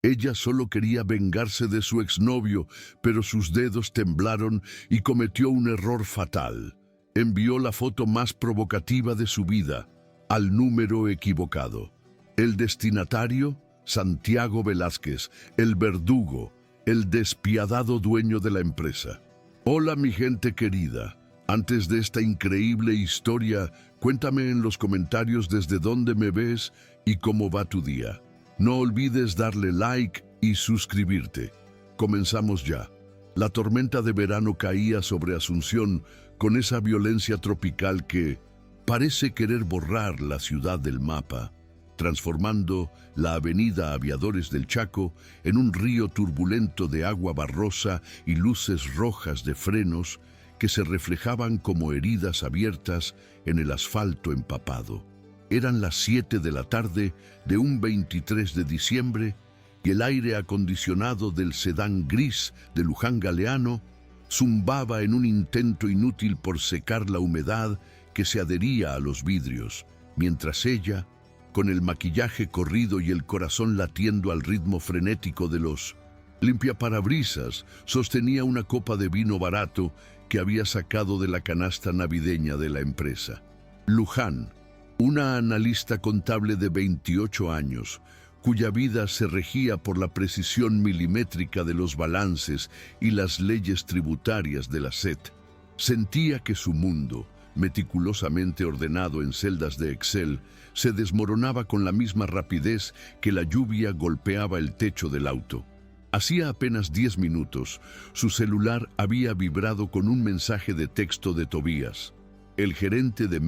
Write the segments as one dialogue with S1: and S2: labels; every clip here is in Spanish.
S1: Ella solo quería vengarse de su exnovio, pero sus dedos temblaron y cometió un error fatal. Envió la foto más provocativa de su vida al número equivocado. El destinatario, Santiago Velázquez, el verdugo, el despiadado dueño de la empresa. Hola, mi gente querida. Antes de esta increíble historia, cuéntame en los comentarios desde dónde me ves y cómo va tu día. No olvides darle like y suscribirte. Comenzamos ya. La tormenta de verano caía sobre Asunción con esa violencia tropical que parece querer borrar la ciudad del mapa, transformando la avenida Aviadores del Chaco en un río turbulento de agua barrosa y luces rojas de frenos que se reflejaban como heridas abiertas en el asfalto empapado. Eran las 7 de la tarde de un 23 de diciembre y el aire acondicionado del sedán gris de Luján Galeano zumbaba en un intento inútil por secar la humedad que se adhería a los vidrios, mientras ella, con el maquillaje corrido y el corazón latiendo al ritmo frenético de los limpiaparabrisas, sostenía una copa de vino barato que había sacado de la canasta navideña de la empresa. Luján, una analista contable de 28 años, cuya vida se regía por la precisión milimétrica de los balances y las leyes tributarias de la SET, sentía que su mundo, meticulosamente ordenado en celdas de Excel, se desmoronaba con la misma rapidez que la lluvia golpeaba el techo del auto. Hacía apenas 10 minutos, su celular había vibrado con un mensaje de texto de Tobías, el gerente de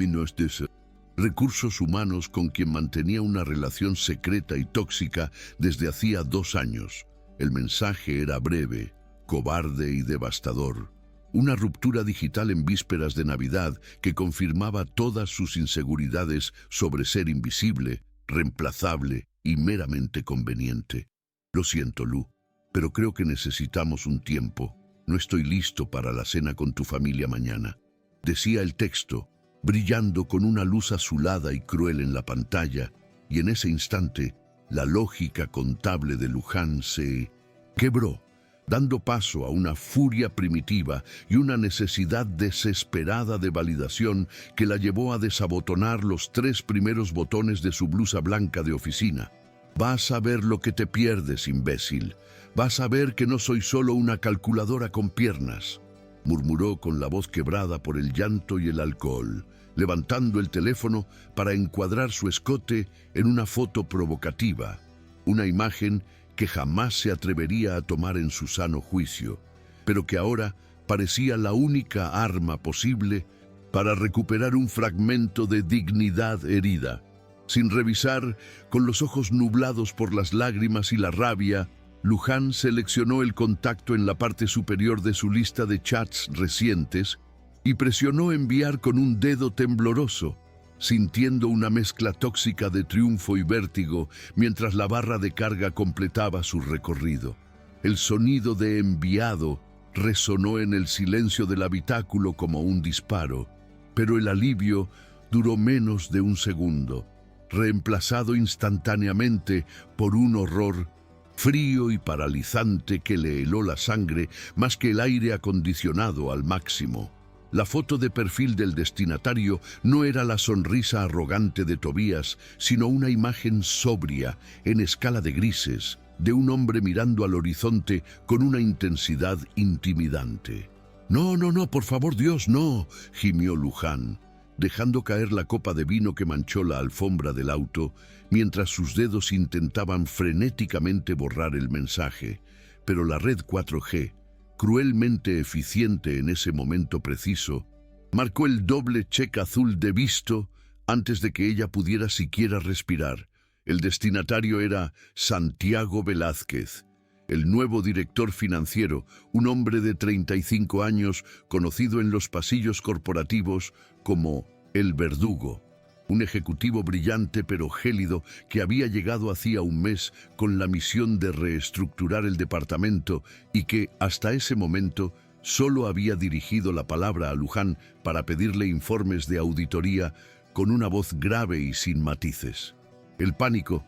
S1: Recursos Humanos con quien mantenía una relación secreta y tóxica desde hacía 2 años. El mensaje era breve, cobarde y devastador. Una ruptura digital en vísperas de Navidad que confirmaba todas sus inseguridades sobre ser invisible, reemplazable y meramente conveniente. Lo siento, Lu, pero creo que necesitamos un tiempo. No estoy listo para la cena con tu familia mañana. Decía el texto, brillando con una luz azulada y cruel en la pantalla, y en ese instante, la lógica contable de Luján se quebró, dando paso a una furia primitiva y una necesidad desesperada de validación que la llevó a desabotonar los 3 primeros botones de su blusa blanca de oficina. Vas a ver lo que te pierdes, imbécil. Vas a ver que no soy solo una calculadora con piernas, murmuró con la voz quebrada por el llanto y el alcohol, levantando el teléfono para encuadrar su escote en una foto provocativa, una imagen que jamás se atrevería a tomar en su sano juicio, pero que ahora parecía la única arma posible para recuperar un fragmento de dignidad herida. Sin revisar, con los ojos nublados por las lágrimas y la rabia, Luján seleccionó el contacto en la parte superior de su lista de chats recientes y presionó enviar con un dedo tembloroso, sintiendo una mezcla tóxica de triunfo y vértigo mientras la barra de carga completaba su recorrido. El sonido de enviado resonó en el silencio del habitáculo como un disparo, pero el alivio duró menos de un segundo, reemplazado instantáneamente por un horror frío y paralizante que le heló la sangre más que el aire acondicionado al máximo. La foto de perfil del destinatario no era la sonrisa arrogante de Tobías, sino una imagen sobria, en escala de grises, de un hombre mirando al horizonte con una intensidad intimidante. No, por favor, Dios, no, gimió Luján, dejando caer la copa de vino que manchó la alfombra del auto, mientras sus dedos intentaban frenéticamente borrar el mensaje. Pero la red 4G, cruelmente eficiente en ese momento preciso, marcó el doble check azul de visto antes de que ella pudiera siquiera respirar. El destinatario era Santiago Velázquez, el nuevo director financiero, un hombre de 35 años conocido en los pasillos corporativos como el verdugo, un ejecutivo brillante pero gélido que había llegado hacía un mes con la misión de reestructurar el departamento y que, hasta ese momento, solo había dirigido la palabra a Luján para pedirle informes de auditoría con una voz grave y sin matices. El pánico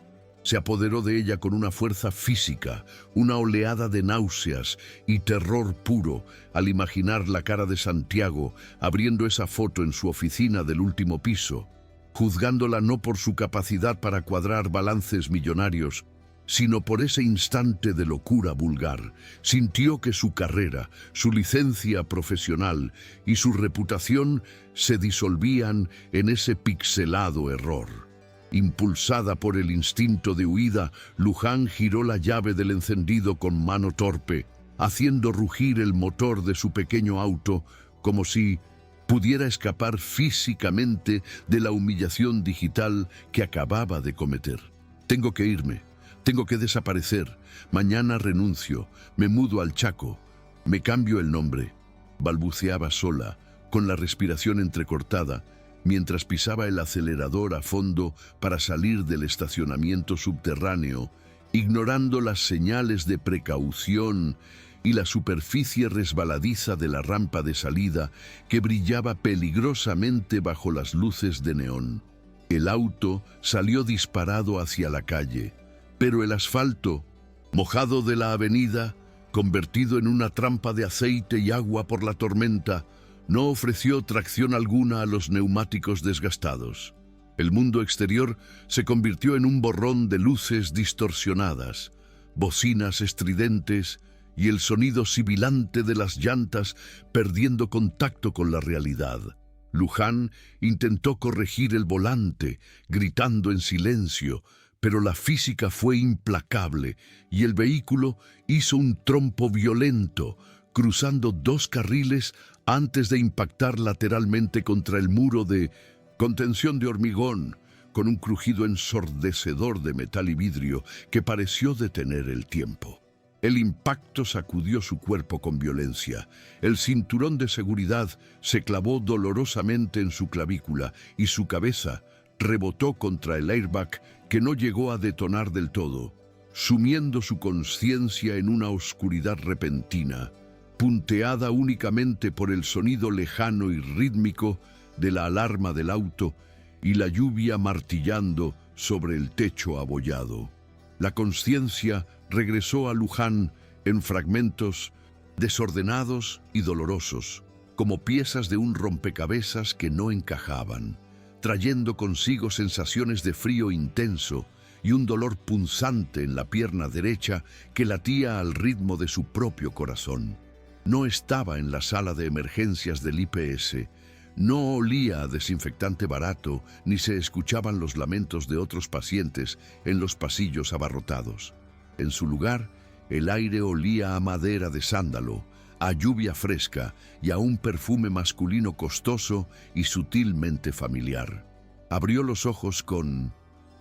S1: Se apoderó de ella con una fuerza física, una oleada de náuseas y terror puro al imaginar la cara de Santiago abriendo esa foto en su oficina del último piso, juzgándola no por su capacidad para cuadrar balances millonarios, sino por ese instante de locura vulgar. Sintió que su carrera, su licencia profesional y su reputación se disolvían en ese pixelado error. Impulsada por el instinto de huida, Luján giró la llave del encendido con mano torpe, haciendo rugir el motor de su pequeño auto como si pudiera escapar físicamente de la humillación digital que acababa de cometer. Tengo que irme, tengo que desaparecer, mañana renuncio, me mudo al Chaco, me cambio el nombre, balbuceaba sola, con la respiración entrecortada, mientras pisaba el acelerador a fondo para salir del estacionamiento subterráneo, ignorando las señales de precaución y la superficie resbaladiza de la rampa de salida que brillaba peligrosamente bajo las luces de neón. El auto salió disparado hacia la calle, pero el asfalto, mojado de la avenida, convertido en una trampa de aceite y agua por la tormenta, no ofreció tracción alguna a los neumáticos desgastados. El mundo exterior se convirtió en un borrón de luces distorsionadas, bocinas estridentes y el sonido sibilante de las llantas perdiendo contacto con la realidad. Luján intentó corregir el volante, gritando en silencio, pero la física fue implacable y el vehículo hizo un trompo violento, cruzando 2 carriles antes de impactar lateralmente contra el muro de contención de hormigón, con un crujido ensordecedor de metal y vidrio que pareció detener el tiempo. El impacto sacudió su cuerpo con violencia. El cinturón de seguridad se clavó dolorosamente en su clavícula y su cabeza rebotó contra el airbag que no llegó a detonar del todo, sumiendo su conciencia en una oscuridad repentina, punteada únicamente por el sonido lejano y rítmico de la alarma del auto y la lluvia martillando sobre el techo abollado. La conciencia regresó a Luján en fragmentos desordenados y dolorosos, como piezas de un rompecabezas que no encajaban, trayendo consigo sensaciones de frío intenso y un dolor punzante en la pierna derecha que latía al ritmo de su propio corazón. No estaba en la sala de emergencias del IPS, no olía a desinfectante barato, ni se escuchaban los lamentos de otros pacientes en los pasillos abarrotados. En su lugar, el aire olía a madera de sándalo, a lluvia fresca y a un perfume masculino costoso y sutilmente familiar. Abrió los ojos con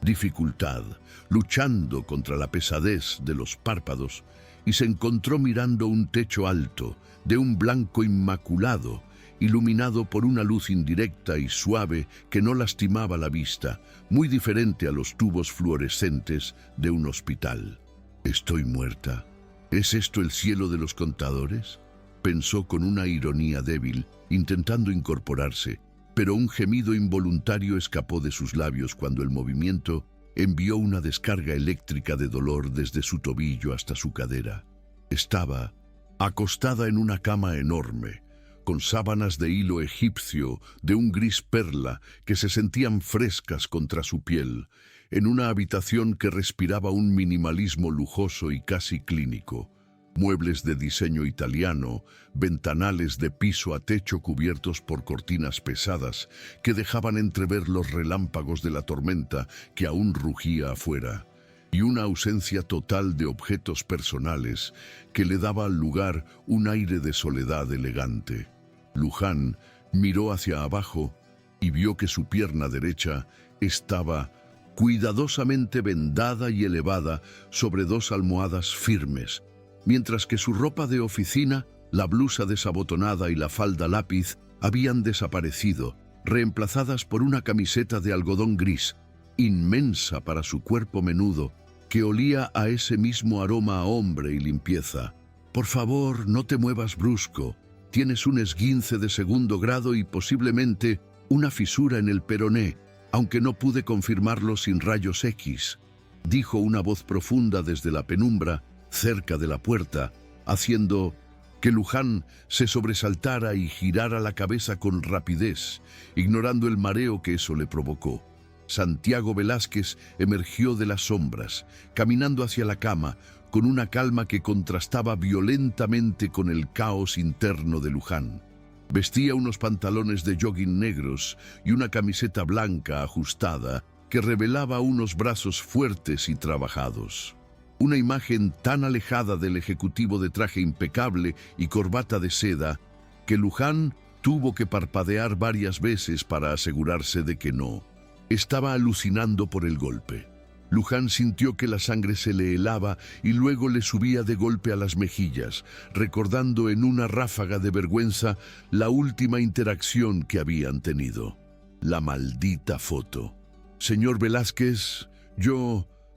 S1: dificultad, luchando contra la pesadez de los párpados, y se encontró mirando un techo alto, de un blanco inmaculado, iluminado por una luz indirecta y suave que no lastimaba la vista, muy diferente a los tubos fluorescentes de un hospital. «¿Estoy muerta? ¿Es esto el cielo de los contadores?», pensó con una ironía débil, intentando incorporarse, pero un gemido involuntario escapó de sus labios cuando el movimiento envió una descarga eléctrica de dolor desde su tobillo hasta su cadera. Estaba acostada en una cama enorme, con sábanas de hilo egipcio de un gris perla que se sentían frescas contra su piel, en una habitación que respiraba un minimalismo lujoso y casi clínico. Muebles de diseño italiano, ventanales de piso a techo cubiertos por cortinas pesadas que dejaban entrever los relámpagos de la tormenta que aún rugía afuera, y una ausencia total de objetos personales que le daba al lugar un aire de soledad elegante. Luján miró hacia abajo y vio que su pierna derecha estaba cuidadosamente vendada y elevada sobre 2 almohadas firmes, mientras que su ropa de oficina, la blusa desabotonada y la falda lápiz habían desaparecido, reemplazadas por una camiseta de algodón gris, inmensa para su cuerpo menudo, que olía a ese mismo aroma a hombre y limpieza. «Por favor, no te muevas brusco. Tienes un esguince de 2º grado y posiblemente una fisura en el peroné, aunque no pude confirmarlo sin rayos X». dijo una voz profunda desde la penumbra, cerca de la puerta, haciendo que Luján se sobresaltara y girara la cabeza con rapidez, ignorando el mareo que eso le provocó. Santiago Velázquez emergió de las sombras, caminando hacia la cama, con una calma que contrastaba violentamente con el caos interno de Luján. Vestía unos pantalones de jogging negros y una camiseta blanca ajustada que revelaba unos brazos fuertes y trabajados. Una imagen tan alejada del ejecutivo de traje impecable y corbata de seda que Luján tuvo que parpadear varias veces para asegurarse de que no. Estaba alucinando por el golpe. Luján sintió que la sangre se le helaba y luego le subía de golpe a las mejillas, recordando en una ráfaga de vergüenza la última interacción que habían tenido. La maldita foto. Señor Velázquez,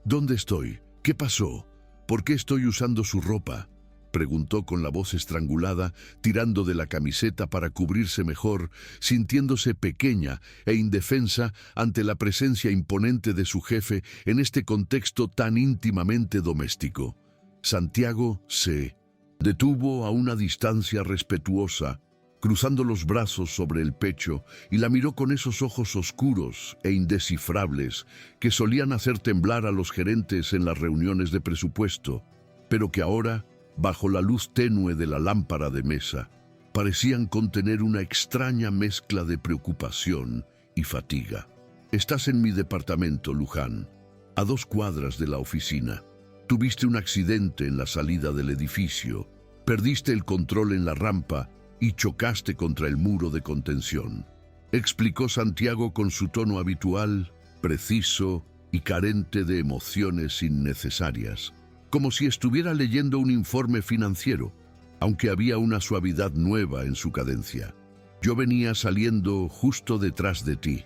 S1: ¿dónde estoy? ¿Qué pasó? ¿Por qué estoy usando su ropa?, preguntó con la voz estrangulada, tirando de la camiseta para cubrirse mejor, sintiéndose pequeña e indefensa ante la presencia imponente de su jefe en este contexto tan íntimamente doméstico. Santiago se detuvo a una distancia respetuosa, cruzando los brazos sobre el pecho, y la miró con esos ojos oscuros e indescifrables que solían hacer temblar a los gerentes en las reuniones de presupuesto, pero que ahora, bajo la luz tenue de la lámpara de mesa, parecían contener una extraña mezcla de preocupación y fatiga. Estás en mi departamento, Luján, a 2 cuadras de la oficina. Tuviste un accidente en la salida del edificio, perdiste el control en la rampa y chocaste contra el muro de contención, explicó Santiago con su tono habitual, preciso y carente de emociones innecesarias, como si estuviera leyendo un informe financiero, aunque había una suavidad nueva en su cadencia. Yo venía saliendo justo detrás de ti.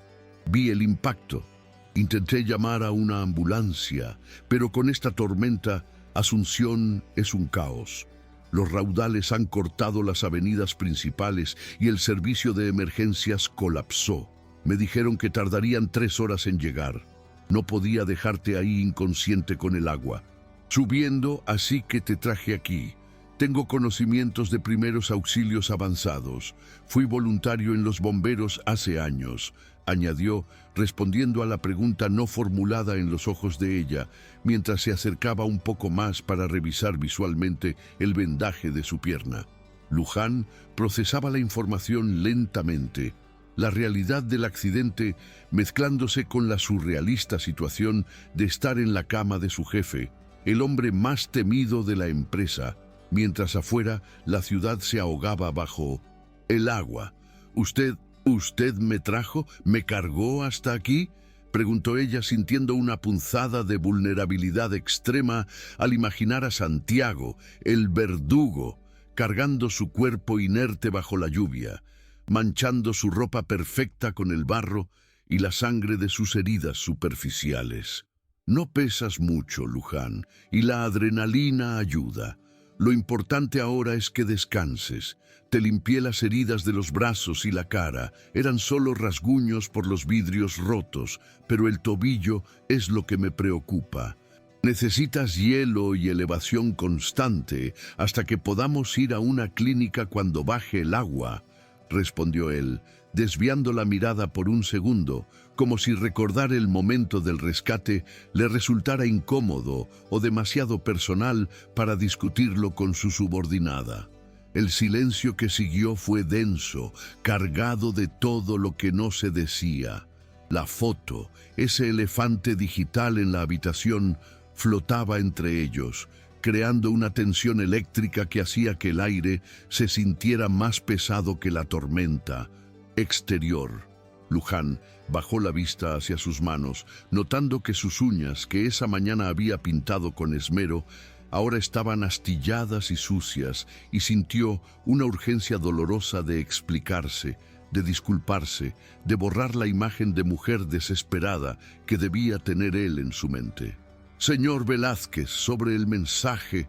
S1: Vi el impacto. Intenté llamar a una ambulancia, pero con esta tormenta, Asunción es un caos. Los raudales han cortado las avenidas principales y el servicio de emergencias colapsó. Me dijeron que tardarían 3 horas en llegar. No podía dejarte ahí inconsciente con el agua subiendo, así que te traje aquí. Tengo conocimientos de primeros auxilios avanzados. Fui voluntario en los bomberos hace años, añadió, respondiendo a la pregunta no formulada en los ojos de ella, mientras se acercaba un poco más para revisar visualmente el vendaje de su pierna. Luján procesaba la información lentamente, la realidad del accidente mezclándose con la surrealista situación de estar en la cama de su jefe, el hombre más temido de la empresa, mientras afuera la ciudad se ahogaba bajo el agua. ¿Usted me trajo? ¿Me cargó hasta aquí?, preguntó ella, sintiendo una punzada de vulnerabilidad extrema al imaginar a Santiago, el verdugo, cargando su cuerpo inerte bajo la lluvia, manchando su ropa perfecta con el barro y la sangre de sus heridas superficiales. No pesas mucho, Luján, y la adrenalina ayuda. Lo importante ahora es que descanses. Te limpié las heridas de los brazos y la cara. Eran solo rasguños por los vidrios rotos, pero el tobillo es lo que me preocupa. Necesitas hielo y elevación constante hasta que podamos ir a una clínica cuando baje el agua, respondió él, desviando la mirada por un segundo, como si recordar el momento del rescate le resultara incómodo o demasiado personal para discutirlo con su subordinada. El silencio que siguió fue denso, cargado de todo lo que no se decía. La foto, ese elefante digital en la habitación, flotaba entre ellos, creando una tensión eléctrica que hacía que el aire se sintiera más pesado que la tormenta exterior. Luján bajó la vista hacia sus manos, notando que sus uñas, que esa mañana había pintado con esmero, ahora estaban astilladas y sucias, y sintió una urgencia dolorosa de explicarse, de disculparse, de borrar la imagen de mujer desesperada que debía tener él en su mente. Señor Velázquez, sobre el mensaje,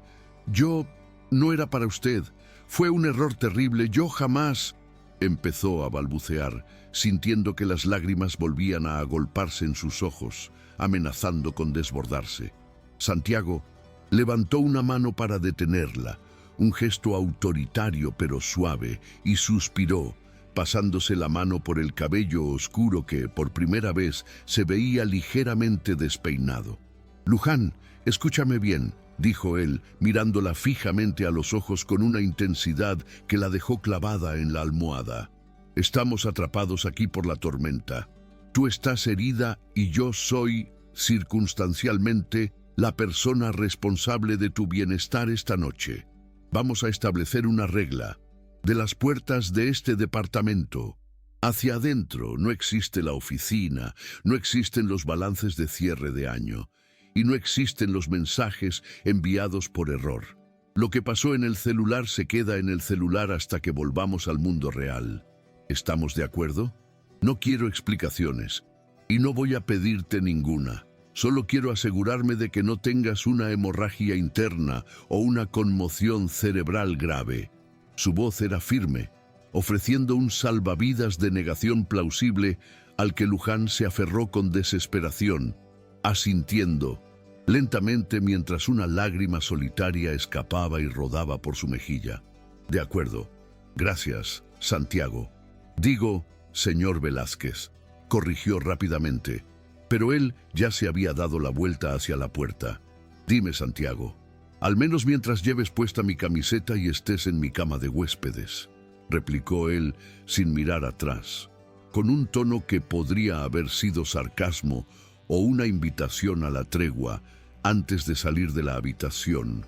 S1: no era para usted. Fue un error terrible. Yo jamás... Empezó a balbucear, sintiendo que las lágrimas volvían a agolparse en sus ojos, amenazando con desbordarse. Santiago levantó una mano para detenerla, un gesto autoritario pero suave, y suspiró, pasándose la mano por el cabello oscuro que, por primera vez, se veía ligeramente despeinado. «Luján, escúchame bien», dijo él, mirándola fijamente a los ojos con una intensidad que la dejó clavada en la almohada. «Estamos atrapados aquí por la tormenta. Tú estás herida y yo soy, circunstancialmente, la persona responsable de tu bienestar esta noche. Vamos a establecer una regla. De las puertas de este departamento hacia adentro no existe la oficina, no existen los balances de cierre de año y no existen los mensajes enviados por error. Lo que pasó en el celular se queda en el celular hasta que volvamos al mundo real. ¿Estamos de acuerdo? No quiero explicaciones y no voy a pedirte ninguna. Solo quiero asegurarme de que no tengas una hemorragia interna o una conmoción cerebral grave». Su voz era firme, ofreciendo un salvavidas de negación plausible al que Luján se aferró con desesperación, asintiendo lentamente mientras una lágrima solitaria escapaba y rodaba por su mejilla. «De acuerdo. Gracias, Santiago». «Digo, señor Velázquez», corrigió rápidamente, pero él ya se había dado la vuelta hacia la puerta. «Dime, Santiago, al menos mientras lleves puesta mi camiseta y estés en mi cama de huéspedes», replicó él sin mirar atrás, con un tono que podría haber sido sarcasmo o una invitación a la tregua antes de salir de la habitación,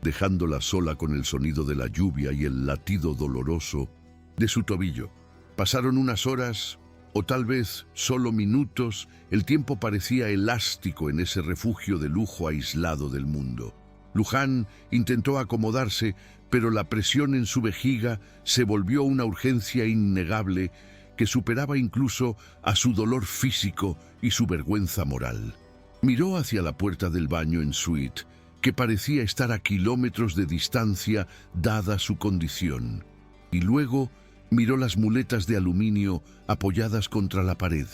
S1: dejándola sola con el sonido de la lluvia y el latido doloroso de su tobillo. Pasaron unas horas, o tal vez solo minutos. El tiempo parecía elástico en ese refugio de lujo aislado del mundo. Luján intentó acomodarse, pero la presión en su vejiga se volvió una urgencia innegable que superaba incluso a su dolor físico y su vergüenza moral. Miró hacia la puerta del baño en suite, que parecía estar a kilómetros de distancia dada su condición, y luego miró las muletas de aluminio apoyadas contra la pared,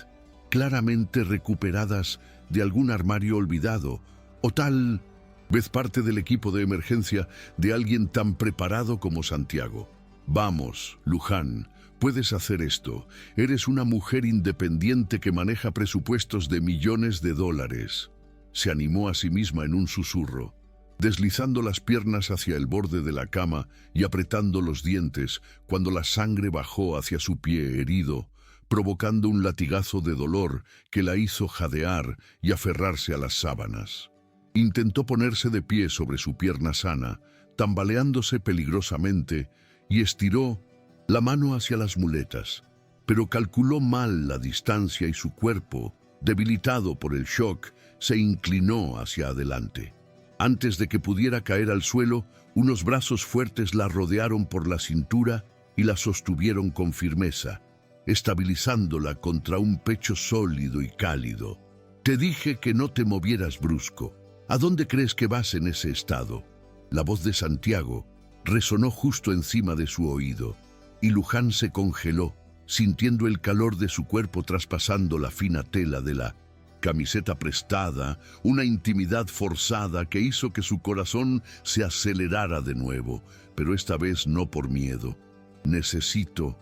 S1: claramente recuperadas de algún armario olvidado, o tal vez parte del equipo de emergencia de alguien tan preparado como Santiago. «Vamos, Luján, puedes hacer esto. Eres una mujer independiente que maneja presupuestos de millones de dólares», se animó a sí misma en un susurro, deslizando las piernas hacia el borde de la cama y apretando los dientes cuando la sangre bajó hacia su pie herido, provocando un latigazo de dolor que la hizo jadear y aferrarse a las sábanas. Intentó ponerse de pie sobre su pierna sana, tambaleándose peligrosamente, y estiró la mano hacia las muletas, pero calculó mal la distancia y su cuerpo, debilitado por el shock, se inclinó hacia adelante. Antes de que pudiera caer al suelo, unos brazos fuertes la rodearon por la cintura y la sostuvieron con firmeza, estabilizándola contra un pecho sólido y cálido. «Te dije que no te movieras brusco. ¿A dónde crees que vas en ese estado?». La voz de Santiago resonó justo encima de su oído, y Luján se congeló, sintiendo el calor de su cuerpo traspasando la fina tela de la camiseta prestada, una intimidad forzada que hizo que su corazón se acelerara de nuevo, pero esta vez no por miedo. Necesito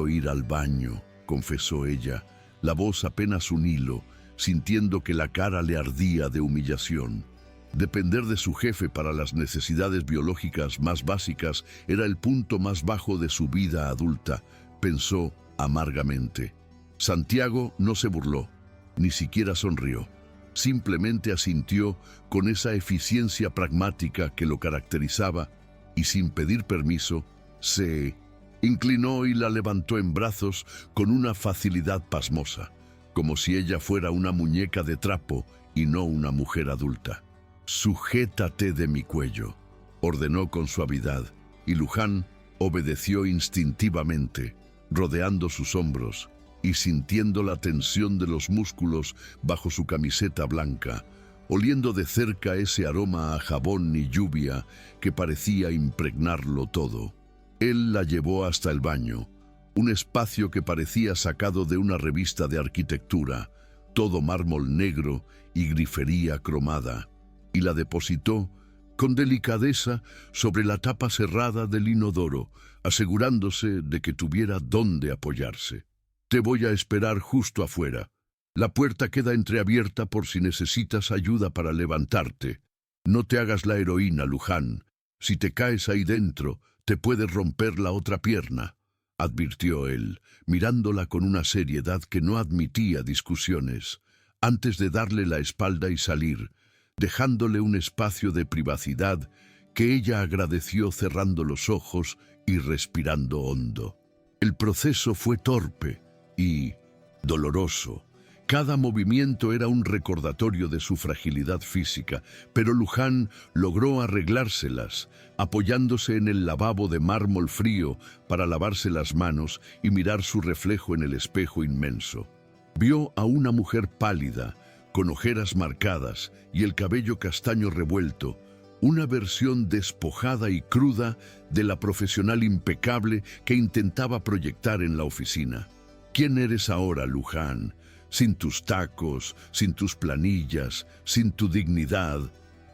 S1: ir al baño», confesó ella, la voz apenas un hilo, sintiendo que la cara le ardía de humillación. Depender de su jefe para las necesidades biológicas más básicas era el punto más bajo de su vida adulta, pensó amargamente. Santiago no se burló, ni siquiera sonrió. Simplemente asintió con esa eficiencia pragmática que lo caracterizaba y, sin pedir permiso, se inclinó y la levantó en brazos con una facilidad pasmosa, como si ella fuera una muñeca de trapo y no una mujer adulta. «Sujétate de mi cuello», ordenó con suavidad, y Luján obedeció instintivamente, rodeando sus hombros y sintiendo la tensión de los músculos bajo su camiseta blanca, oliendo de cerca ese aroma a jabón y lluvia que parecía impregnarlo todo. Él la llevó hasta el baño, un espacio que parecía sacado de una revista de arquitectura, todo mármol negro y grifería cromada, y la depositó con delicadeza sobre la tapa cerrada del inodoro, asegurándose de que tuviera dónde apoyarse. Te voy a esperar justo afuera. La puerta queda entreabierta por si necesitas ayuda para levantarte. No te hagas la heroína, Luján. Si te caes ahí dentro, te puedes romper la otra pierna, advirtió él, mirándola con una seriedad que no admitía discusiones, antes de darle la espalda y salir, dejándole un espacio de privacidad que ella agradeció cerrando los ojos y respirando hondo. El proceso fue torpe y doloroso. Cada movimiento era un recordatorio de su fragilidad física, pero Luján logró arreglárselas, apoyándose en el lavabo de mármol frío para lavarse las manos y mirar su reflejo en el espejo inmenso. Vio a una mujer pálida, con ojeras marcadas y el cabello castaño revuelto, una versión despojada y cruda de la profesional impecable que intentaba proyectar en la oficina. ¿Quién eres ahora, Luján? Sin tus tacos, sin tus planillas, sin tu dignidad,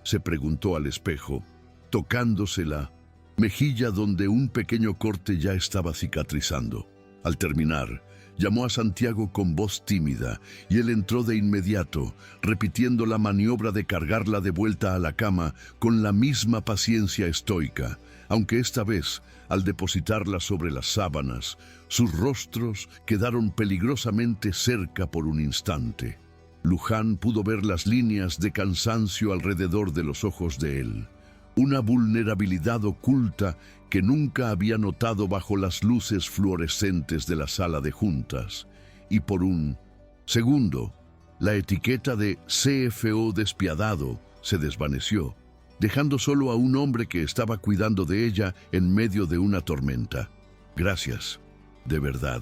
S1: se preguntó al espejo, tocándose la mejilla donde un pequeño corte ya estaba cicatrizando. Al terminar, llamó a Santiago con voz tímida y él entró de inmediato, repitiendo la maniobra de cargarla de vuelta a la cama con la misma paciencia estoica, aunque esta vez, al depositarla sobre las sábanas, sus rostros quedaron peligrosamente cerca por un instante. Luján pudo ver las líneas de cansancio alrededor de los ojos de él, una vulnerabilidad oculta que nunca había notado bajo las luces fluorescentes de la sala de juntas, y por un segundo, la etiqueta de CFO despiadado se desvaneció, dejando solo a un hombre que estaba cuidando de ella en medio de una tormenta. Gracias, de verdad.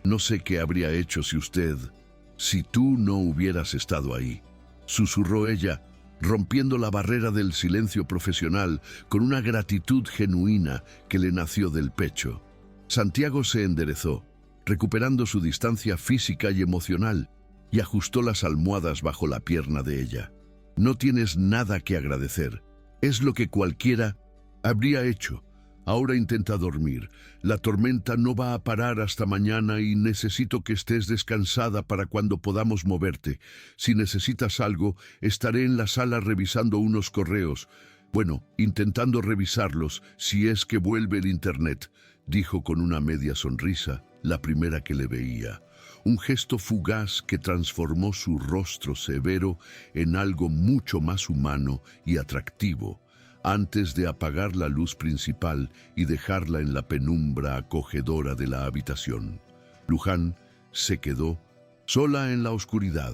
S1: No sé qué habría hecho si tú no hubieras estado ahí, susurró ella, rompiendo la barrera del silencio profesional con una gratitud genuina que le nació del pecho. Santiago se enderezó, recuperando su distancia física y emocional, y ajustó las almohadas bajo la pierna de ella. No tienes nada que agradecer. Es lo que cualquiera habría hecho. Ahora intenta dormir. La tormenta no va a parar hasta mañana y necesito que estés descansada para cuando podamos moverte. Si necesitas algo, estaré en la sala revisando unos correos. Bueno, intentando revisarlos si es que vuelve el internet, dijo con una media sonrisa, la primera que le veía. Un gesto fugaz que transformó su rostro severo en algo mucho más humano y atractivo, antes de apagar la luz principal y dejarla en la penumbra acogedora de la habitación. Luján se quedó sola en la oscuridad,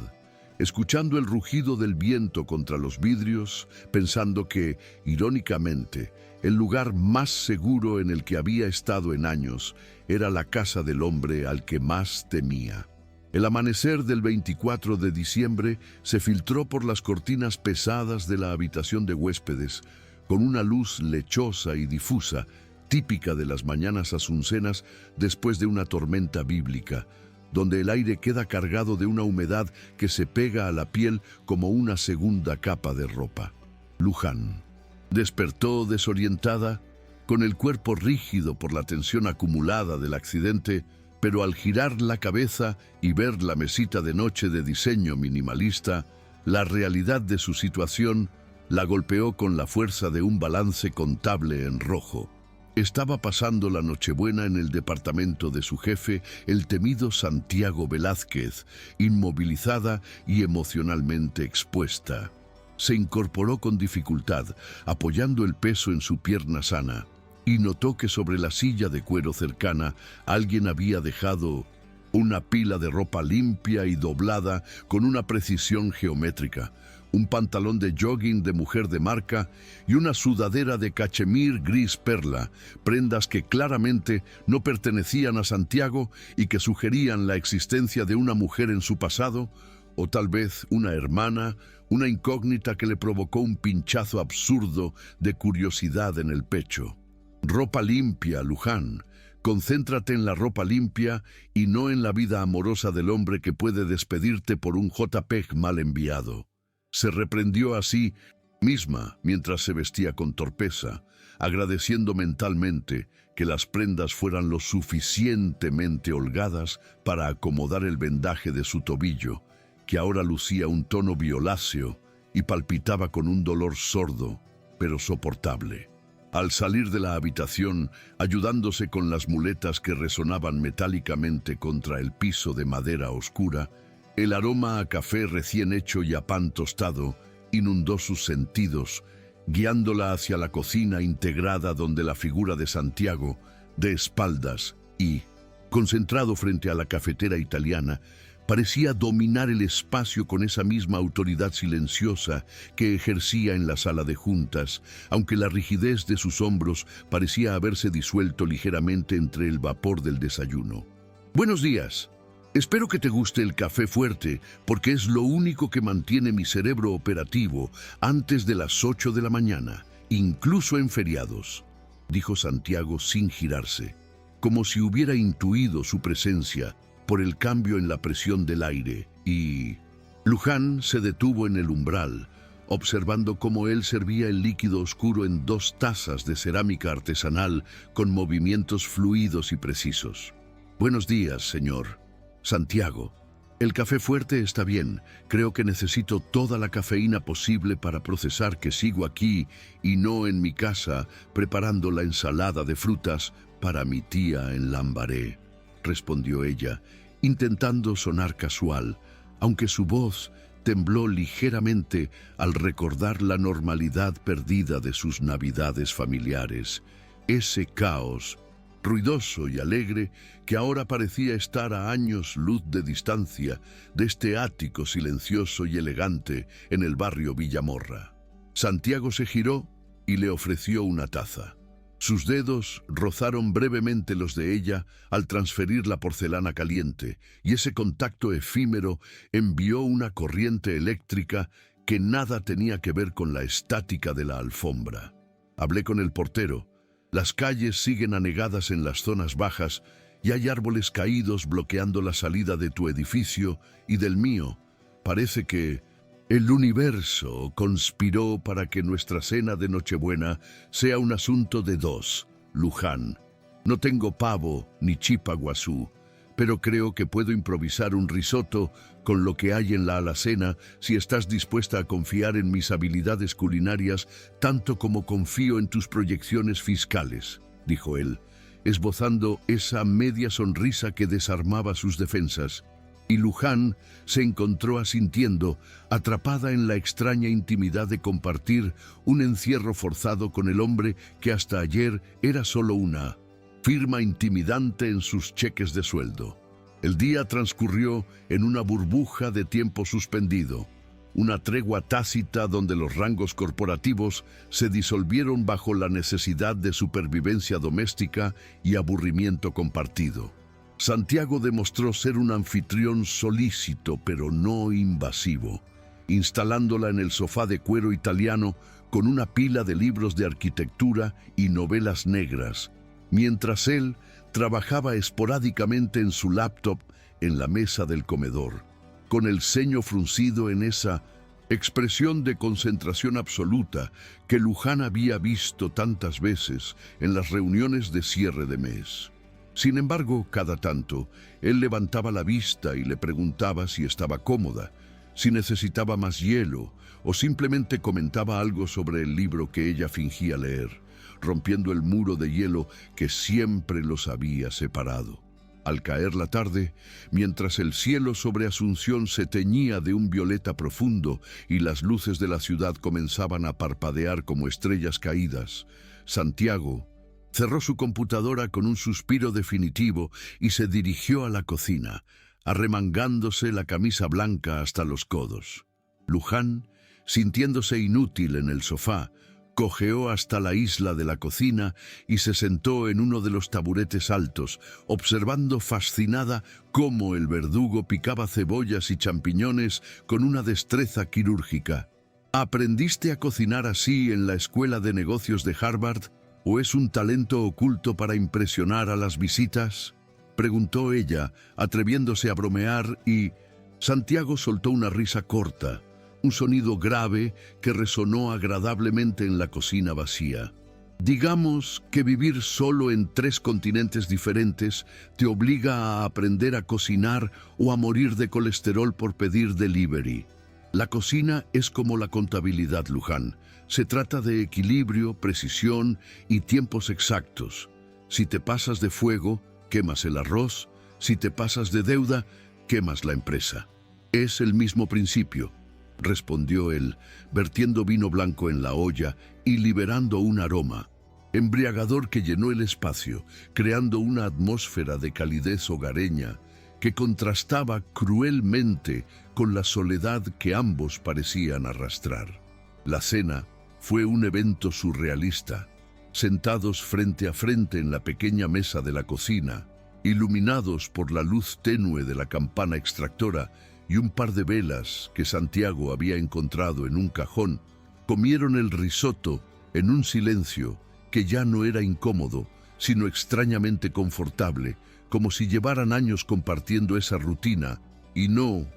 S1: escuchando el rugido del viento contra los vidrios, pensando que, irónicamente, el lugar más seguro en el que había estado en años era la casa del hombre al que más temía. El amanecer del 24 de diciembre se filtró por las cortinas pesadas de la habitación de huéspedes, con una luz lechosa y difusa, típica de las mañanas asuncenas después de una tormenta bíblica, donde el aire queda cargado de una humedad que se pega a la piel como una segunda capa de ropa. Luján despertó desorientada, con el cuerpo rígido por la tensión acumulada del accidente, pero al girar la cabeza y ver la mesita de noche de diseño minimalista, la realidad de su situación la golpeó con la fuerza de un balance contable en rojo. Estaba pasando la Nochebuena en el departamento de su jefe, el temido Santiago Velázquez, inmovilizada y emocionalmente expuesta. Se incorporó con dificultad, apoyando el peso en su pierna sana, y notó que sobre la silla de cuero cercana alguien había dejado una pila de ropa limpia y doblada con una precisión geométrica, un pantalón de jogging de mujer de marca y una sudadera de cachemir gris perla, prendas que claramente no pertenecían a Santiago y que sugerían la existencia de una mujer en su pasado, o tal vez una hermana, una incógnita que le provocó un pinchazo absurdo de curiosidad en el pecho. Ropa limpia, Luján, Concéntrate en la ropa limpia y no en la vida amorosa del hombre que puede despedirte por un JPEG mal enviado. Se reprendió a sí misma mientras se vestía con torpeza, agradeciendo mentalmente que las prendas fueran lo suficientemente holgadas para acomodar el vendaje de su tobillo, que ahora lucía un tono violáceo y palpitaba con un dolor sordo, pero soportable. Al salir de la habitación, ayudándose con las muletas que resonaban metálicamente contra el piso de madera oscura, el aroma a café recién hecho y a pan tostado inundó sus sentidos, guiándola hacia la cocina integrada donde la figura de Santiago, de espaldas y, concentrado frente a la cafetera italiana, parecía dominar el espacio con esa misma autoridad silenciosa que ejercía en la sala de juntas, aunque la rigidez de sus hombros parecía haberse disuelto ligeramente entre el vapor del desayuno. «Buenos días. Espero que te guste el café fuerte, porque es lo único que mantiene mi cerebro operativo antes de las 8 de la mañana, incluso en feriados», dijo Santiago sin girarse, como si hubiera intuido su presencia por el cambio en la presión del aire, y Luján se detuvo en el umbral, observando cómo él servía el líquido oscuro en 2 tazas de cerámica artesanal con movimientos fluidos y precisos. «Buenos días, señor. Santiago, el café fuerte está bien. Creo que necesito toda la cafeína posible para procesar que sigo aquí y no en mi casa preparando la ensalada de frutas para mi tía en Lambaré», respondió ella, intentando sonar casual, aunque su voz tembló ligeramente al recordar la normalidad perdida de sus navidades familiares, ese caos ruidoso y alegre que ahora parecía estar a años luz de distancia de este ático silencioso y elegante en el barrio Villamorra. Santiago se giró y le ofreció una taza. Sus dedos rozaron brevemente los de ella al transferir la porcelana caliente, y ese contacto efímero envió una corriente eléctrica que nada tenía que ver con la estática de la alfombra. Hablé con el portero. Las calles siguen anegadas en las zonas bajas y hay árboles caídos bloqueando la salida de tu edificio y del mío. Parece que el universo conspiró para que nuestra cena de Nochebuena sea un asunto de 2, Luján. No tengo pavo ni chipa guazú, pero creo que puedo improvisar un risotto con lo que hay en la alacena si estás dispuesta a confiar en mis habilidades culinarias tanto como confío en tus proyecciones fiscales, dijo él, esbozando esa media sonrisa que desarmaba sus defensas. Y Luján se encontró asintiendo, atrapada en la extraña intimidad de compartir un encierro forzado con el hombre que hasta ayer era solo una firma intimidante en sus cheques de sueldo. El día transcurrió en una burbuja de tiempo suspendido, una tregua tácita donde los rangos corporativos se disolvieron bajo la necesidad de supervivencia doméstica y aburrimiento compartido. Santiago demostró ser un anfitrión solícito pero no invasivo, instalándola en el sofá de cuero italiano con una pila de libros de arquitectura y novelas negras, mientras él trabajaba esporádicamente en su laptop en la mesa del comedor, con el ceño fruncido en esa expresión de concentración absoluta que Luján había visto tantas veces en las reuniones de cierre de mes. Sin embargo, cada tanto, él levantaba la vista y le preguntaba si estaba cómoda, si necesitaba más hielo o simplemente comentaba algo sobre el libro que ella fingía leer, rompiendo el muro de hielo que siempre los había separado. Al caer la tarde, mientras el cielo sobre Asunción se teñía de un violeta profundo y las luces de la ciudad comenzaban a parpadear como estrellas caídas, Santiago cerró su computadora con un suspiro definitivo y se dirigió a la cocina, arremangándose la camisa blanca hasta los codos. Luján, sintiéndose inútil en el sofá, cojeó hasta la isla de la cocina y se sentó en uno de los taburetes altos, observando fascinada cómo el verdugo picaba cebollas y champiñones con una destreza quirúrgica. «¿Aprendiste a cocinar así en la Escuela de Negocios de Harvard?», ¿O es un talento oculto para impresionar a las visitas?, preguntó ella, atreviéndose a bromear, y Santiago soltó una risa corta, un sonido grave que resonó agradablemente en la cocina vacía. Digamos que vivir solo en 3 continentes diferentes te obliga a aprender a cocinar o a morir de colesterol por pedir delivery. La cocina es como la contabilidad, Luján. Se trata de equilibrio, precisión y tiempos exactos. Si te pasas de fuego, quemas el arroz. Si te pasas de deuda, quemas la empresa. Es el mismo principio, respondió él, vertiendo vino blanco en la olla y liberando un aroma embriagador que llenó el espacio, creando una atmósfera de calidez hogareña que contrastaba cruelmente con la soledad que ambos parecían arrastrar. La cena fue un evento surrealista. Sentados frente a frente en la pequeña mesa de la cocina, iluminados por la luz tenue de la campana extractora y un par de velas que Santiago había encontrado en un cajón, comieron el risotto en un silencio que ya no era incómodo, sino extrañamente confortable, como si llevaran años compartiendo esa rutina y no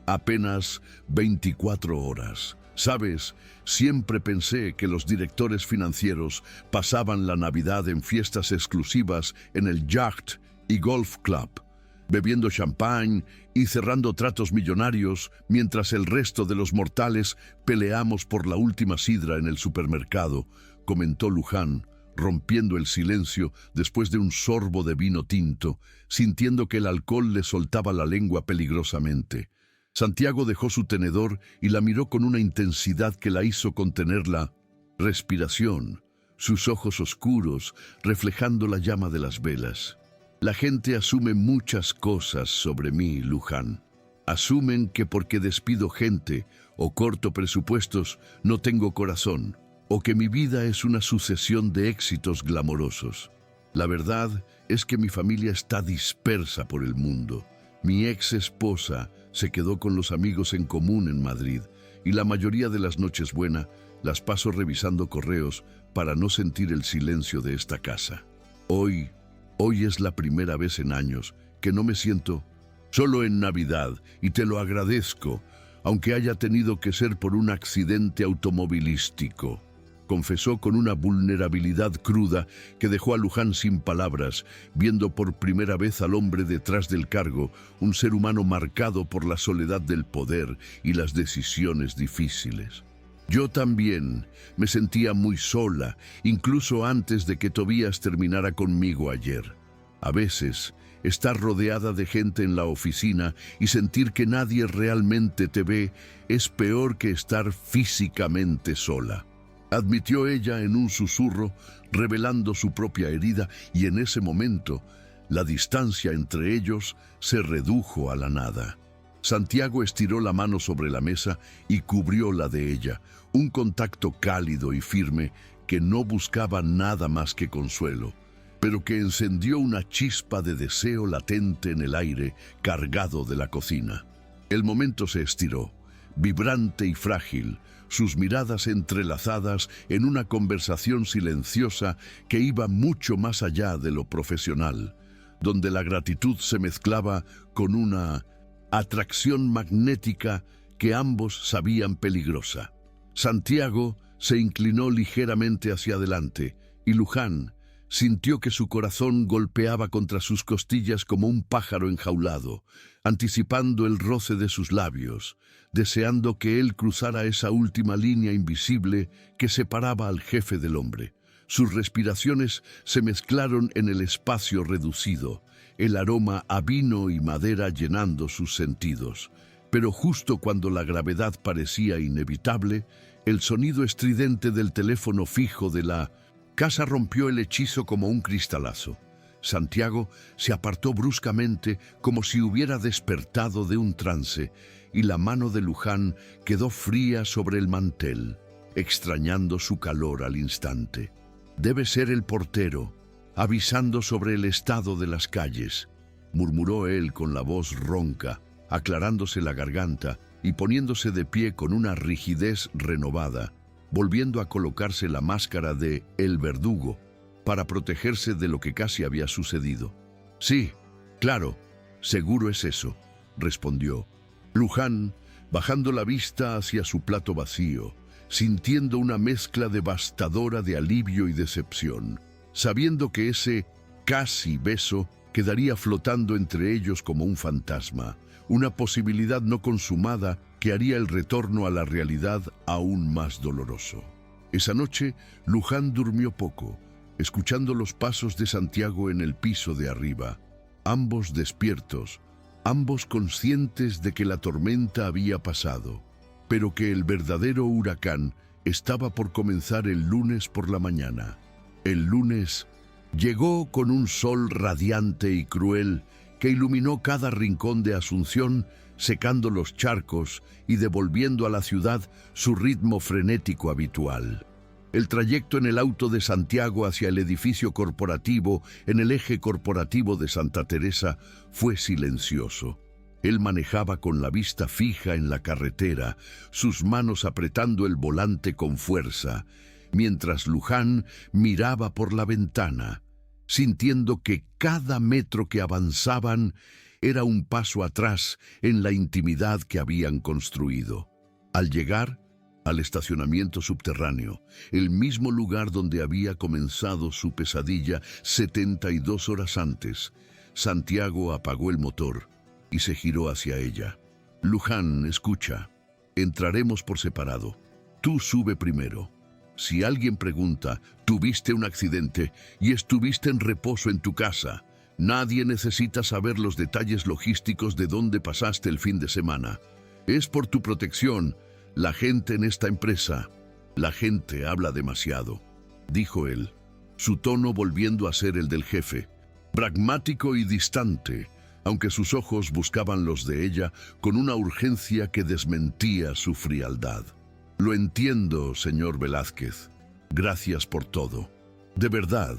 S1: apenas 24 horas. ¿Sabes? Siempre pensé que los directores financieros pasaban la Navidad en fiestas exclusivas en el Yacht y Golf Club, bebiendo champán y cerrando tratos millonarios, mientras el resto de los mortales peleamos por la última sidra en el supermercado, comentó Luján, rompiendo el silencio después de un sorbo de vino tinto, sintiendo que el alcohol le soltaba la lengua peligrosamente. Santiago dejó su tenedor y la miró con una intensidad que la hizo contener la respiración, sus ojos oscuros reflejando la llama de las velas. La gente asume muchas cosas sobre mí, Luján. Asumen que porque despido gente o corto presupuestos no tengo corazón, o que mi vida es una sucesión de éxitos glamorosos. La verdad es que mi familia está dispersa por el mundo. Mi ex esposa se quedó con los amigos en común en Madrid y la mayoría de las noches buenas las paso revisando correos para no sentir el silencio de esta casa. Hoy es la primera vez en años que no me siento solo en Navidad y te lo agradezco, aunque haya tenido que ser por un accidente automovilístico, confesó con una vulnerabilidad cruda que dejó a Luján sin palabras, viendo por primera vez al hombre detrás del cargo, un ser humano marcado por la soledad del poder y las decisiones difíciles. Yo también me sentía muy sola, incluso antes de que Tobías terminara conmigo ayer. A veces, estar rodeada de gente en la oficina y sentir que nadie realmente te ve es peor que estar físicamente sola, admitió ella en un susurro, revelando su propia herida, y en ese momento, la distancia entre ellos se redujo a la nada. Santiago estiró la mano sobre la mesa y cubrió la de ella, un contacto cálido y firme que no buscaba nada más que consuelo, pero que encendió una chispa de deseo latente en el aire cargado de la cocina. El momento se estiró, vibrante y frágil, sus miradas entrelazadas en una conversación silenciosa que iba mucho más allá de lo profesional, donde la gratitud se mezclaba con una atracción magnética que ambos sabían peligrosa. Santiago se inclinó ligeramente hacia adelante y Luján sintió que su corazón golpeaba contra sus costillas como un pájaro enjaulado, anticipando el roce de sus labios, deseando que él cruzara esa última línea invisible que separaba al jefe del hombre. Sus respiraciones se mezclaron en el espacio reducido, el aroma a vino y madera llenando sus sentidos. Pero justo cuando la gravedad parecía inevitable, el sonido estridente del teléfono fijo de la casa rompió el hechizo como un cristalazo. Santiago se apartó bruscamente como si hubiera despertado de un trance, y la mano de Luján quedó fría sobre el mantel, extrañando su calor al instante. Debe ser el portero, avisando sobre el estado de las calles, murmuró él con la voz ronca, aclarándose la garganta y poniéndose de pie con una rigidez renovada, volviendo a colocarse la máscara de El Verdugo. para protegerse de lo que casi había sucedido. Sí, claro, seguro es eso, respondió. Luján, bajando la vista hacia su plato vacío, sintiendo una mezcla devastadora de alivio y decepción, sabiendo que ese casi beso quedaría flotando entre ellos como un fantasma, una posibilidad no consumada que haría el retorno a la realidad aún más doloroso. Esa noche, Luján durmió poco, escuchando los pasos de Santiago en el piso de arriba, ambos despiertos, ambos conscientes de que la tormenta había pasado, pero que el verdadero huracán estaba por comenzar el lunes por la mañana. El lunes llegó con un sol radiante y cruel que iluminó cada rincón de Asunción, secando los charcos y devolviendo a la ciudad su ritmo frenético habitual. El trayecto en el auto de Santiago hacia el edificio corporativo en el eje corporativo de Santa Teresa fue silencioso. Él manejaba con la vista fija en la carretera, sus manos apretando el volante con fuerza, mientras Luján miraba por la ventana, sintiendo que cada metro que avanzaban era un paso atrás en la intimidad que habían construido. Al llegar al estacionamiento subterráneo, el mismo lugar donde había comenzado su pesadilla 72 horas antes, Santiago apagó el motor y se giró hacia ella. Luján, escucha, entraremos por separado. Tú sube primero. Si alguien pregunta, tuviste un accidente y estuviste en reposo en tu casa. Nadie necesita saber los detalles logísticos de dónde pasaste el fin de semana. Es por tu protección. La gente en esta empresa, la gente habla demasiado, dijo él, su tono volviendo a ser el del jefe, pragmático y distante, aunque sus ojos buscaban los de ella con una urgencia que desmentía su frialdad. Lo entiendo, señor Velázquez. Gracias por todo. De verdad,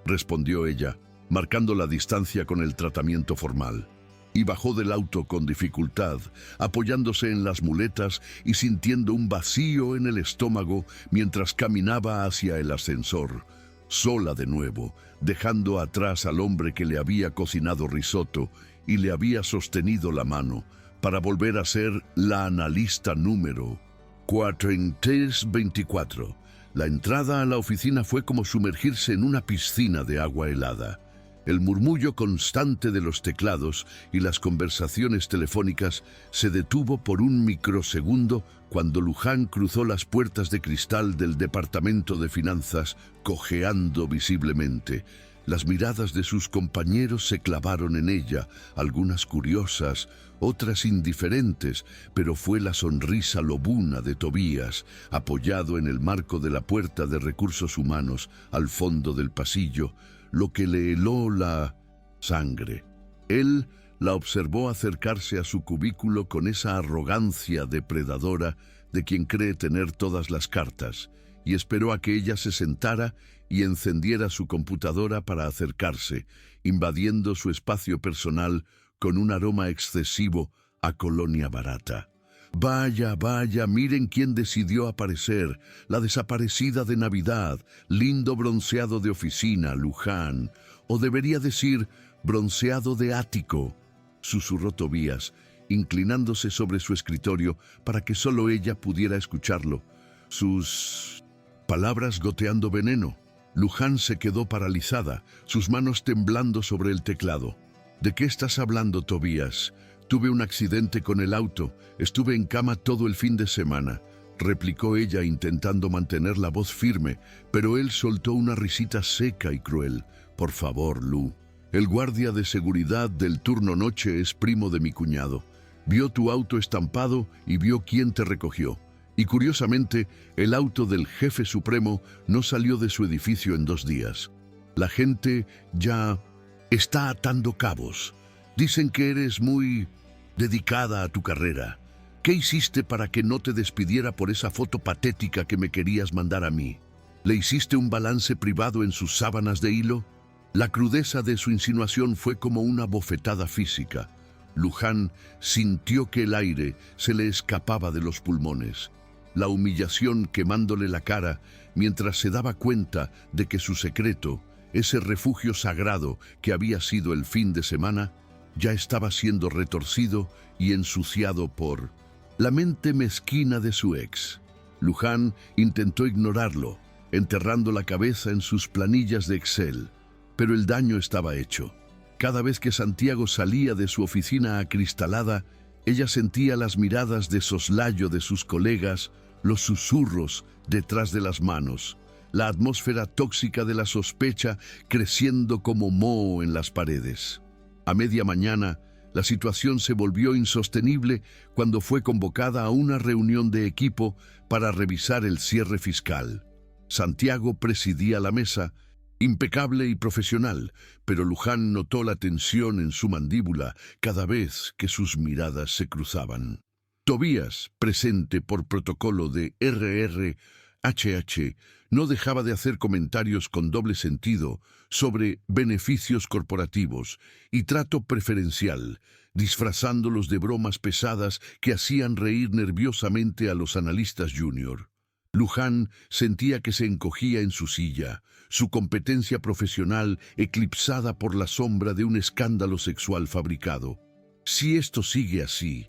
S1: respondió ella, marcando la distancia con el tratamiento formal. Y bajó del auto con dificultad, apoyándose en las muletas y sintiendo un vacío en el estómago mientras caminaba hacia el ascensor, sola de nuevo, dejando atrás al hombre que le había cocinado risotto y le había sostenido la mano, para volver a ser la analista número 424. La entrada a la oficina fue como sumergirse en una piscina de agua helada. El murmullo constante de los teclados y las conversaciones telefónicas se detuvo por un microsegundo cuando Luján cruzó las puertas de cristal del departamento de finanzas, cojeando visiblemente. Las miradas de sus compañeros se clavaron en ella, algunas curiosas, otras indiferentes, pero fue la sonrisa lobuna de Tobías, apoyado en el marco de la puerta de recursos humanos al fondo del pasillo, lo que le heló la sangre. Él la observó acercarse a su cubículo con esa arrogancia depredadora de quien cree tener todas las cartas, y esperó a que ella se sentara y encendiera su computadora para acercarse, invadiendo su espacio personal con un aroma excesivo a colonia barata. Vaya, vaya, miren quién decidió aparecer, la desaparecida de Navidad, lindo bronceado de oficina, Luján, o debería decir bronceado de ático, susurró Tobías, inclinándose sobre su escritorio para que solo ella pudiera escucharlo, sus palabras goteando veneno. Luján se quedó paralizada, sus manos temblando sobre el teclado. ¿De qué estás hablando, Tobías? Tuve un accidente con el auto, estuve en cama todo el fin de semana, replicó ella intentando mantener la voz firme, pero él soltó una risita seca y cruel. Por favor, Lu. El guardia de seguridad del turno noche es primo de mi cuñado. Vio tu auto estampado y vio quién te recogió. Y curiosamente, el auto del jefe supremo no salió de su edificio en 2 días. La gente ya está atando cabos. Dicen que eres muy dedicada a tu carrera. ¿Qué hiciste para que no te despidiera por esa foto patética que me querías mandar a mí? ¿Le hiciste un balance privado en sus sábanas de hilo? La crudeza de su insinuación fue como una bofetada física. Luján sintió que el aire se le escapaba de los pulmones. la humillación quemándole la cara mientras se daba cuenta de que su secreto, ese refugio sagrado que había sido el fin de semana, ya estaba siendo retorcido y ensuciado por la mente mezquina de su ex. Luján intentó ignorarlo, enterrando la cabeza en sus planillas de Excel, pero el daño estaba hecho. Cada vez que Santiago salía de su oficina acristalada, ella sentía las miradas de soslayo de sus colegas, los susurros detrás de las manos, la atmósfera tóxica de la sospecha creciendo como moho en las paredes. A media mañana, la situación se volvió insostenible cuando fue convocada a una reunión de equipo para revisar el cierre fiscal. Santiago presidía la mesa, impecable y profesional, pero Luján notó la tensión en su mandíbula cada vez que sus miradas se cruzaban. Tobías, presente por protocolo de RRHH, no dejaba de hacer comentarios con doble sentido sobre beneficios corporativos y trato preferencial, disfrazándolos de bromas pesadas que hacían reír nerviosamente a los analistas junior. Luján sentía que se encogía en su silla, su competencia profesional eclipsada por la sombra de un escándalo sexual fabricado. Si esto sigue así,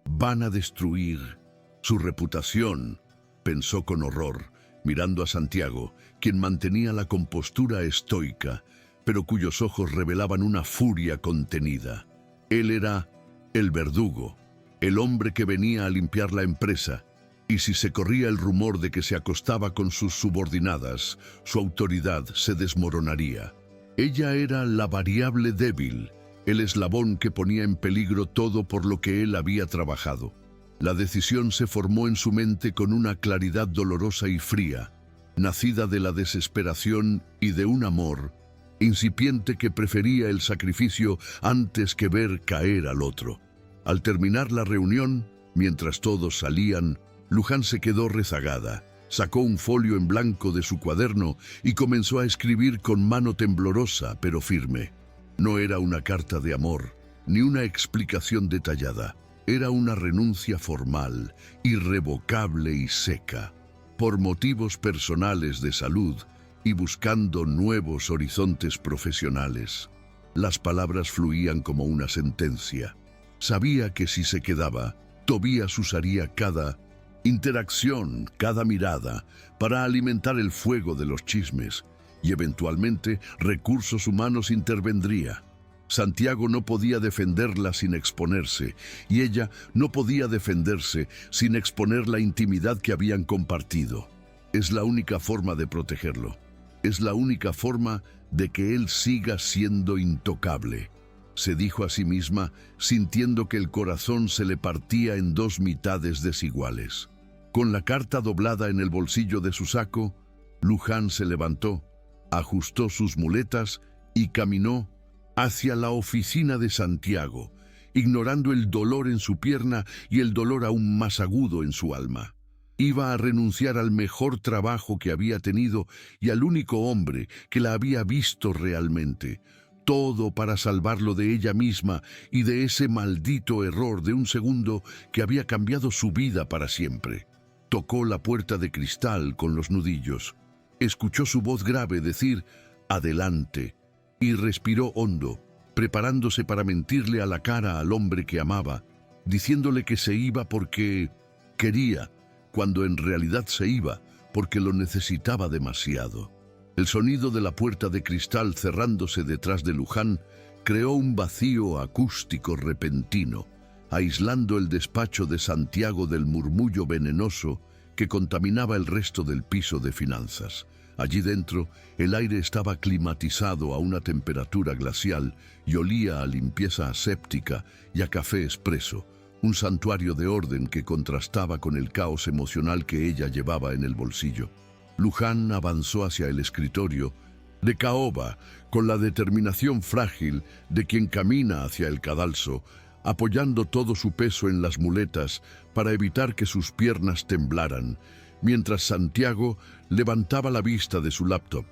S1: van a destruir su reputación, pensó con horror, mirando a Santiago, quien mantenía la compostura estoica, pero cuyos ojos revelaban una furia contenida. Él era el verdugo, el hombre que venía a limpiar la empresa, y si se corría el rumor de que se acostaba con sus subordinadas, su autoridad se desmoronaría. Ella era la variable débil, el eslabón que ponía en peligro todo por lo que él había trabajado. La decisión se formó en su mente con una claridad dolorosa y fría, nacida de la desesperación y de un amor incipiente que prefería el sacrificio antes que ver caer al otro. Al terminar la reunión, mientras todos salían, Luján se quedó rezagada, sacó un folio en blanco de su cuaderno y comenzó a escribir con mano temblorosa pero firme. No era una carta de amor, ni una explicación detallada. Era una renuncia formal, irrevocable y seca. Por motivos personales de salud y buscando nuevos horizontes profesionales. Las palabras fluían como una sentencia. Sabía que si se quedaba, Tobías usaría cada interacción, cada mirada, para alimentar el fuego de los chismes, y eventualmente recursos humanos intervendría. Santiago no podía defenderla sin exponerse, y ella no podía defenderse sin exponer la intimidad que habían compartido. Es la única forma de protegerlo. Es la única forma de que él siga siendo intocable, se dijo a sí misma, sintiendo que el corazón se le partía en dos mitades desiguales. Con la carta doblada en el bolsillo de su saco, Luján se levantó, ajustó sus muletas y caminó hacia la oficina de Santiago, ignorando el dolor en su pierna y el dolor aún más agudo en su alma. Iba a renunciar al mejor trabajo que había tenido y al único hombre que la había visto realmente. Todo para salvarlo de ella misma y de ese maldito error de un segundo que había cambiado su vida para siempre. Tocó la puerta de cristal con los nudillos. Escuchó su voz grave decir «Adelante» y respiró hondo, preparándose para mentirle a la cara al hombre que amaba, diciéndole que se iba porque quería, cuando en realidad se iba porque lo necesitaba demasiado. El sonido de la puerta de cristal cerrándose detrás de Luján creó un vacío acústico repentino, aislando el despacho de Santiago del murmullo venenoso que contaminaba el resto del piso de finanzas. Allí dentro, el aire estaba climatizado a una temperatura glacial y olía a limpieza aséptica y a café expreso, un santuario de orden que contrastaba con el caos emocional que ella llevaba en el bolsillo. Luján avanzó hacia el escritorio de caoba con la determinación frágil de quien camina hacia el cadalso, apoyando todo su peso en las muletas para evitar que sus piernas temblaran, mientras Santiago levantaba la vista de su laptop,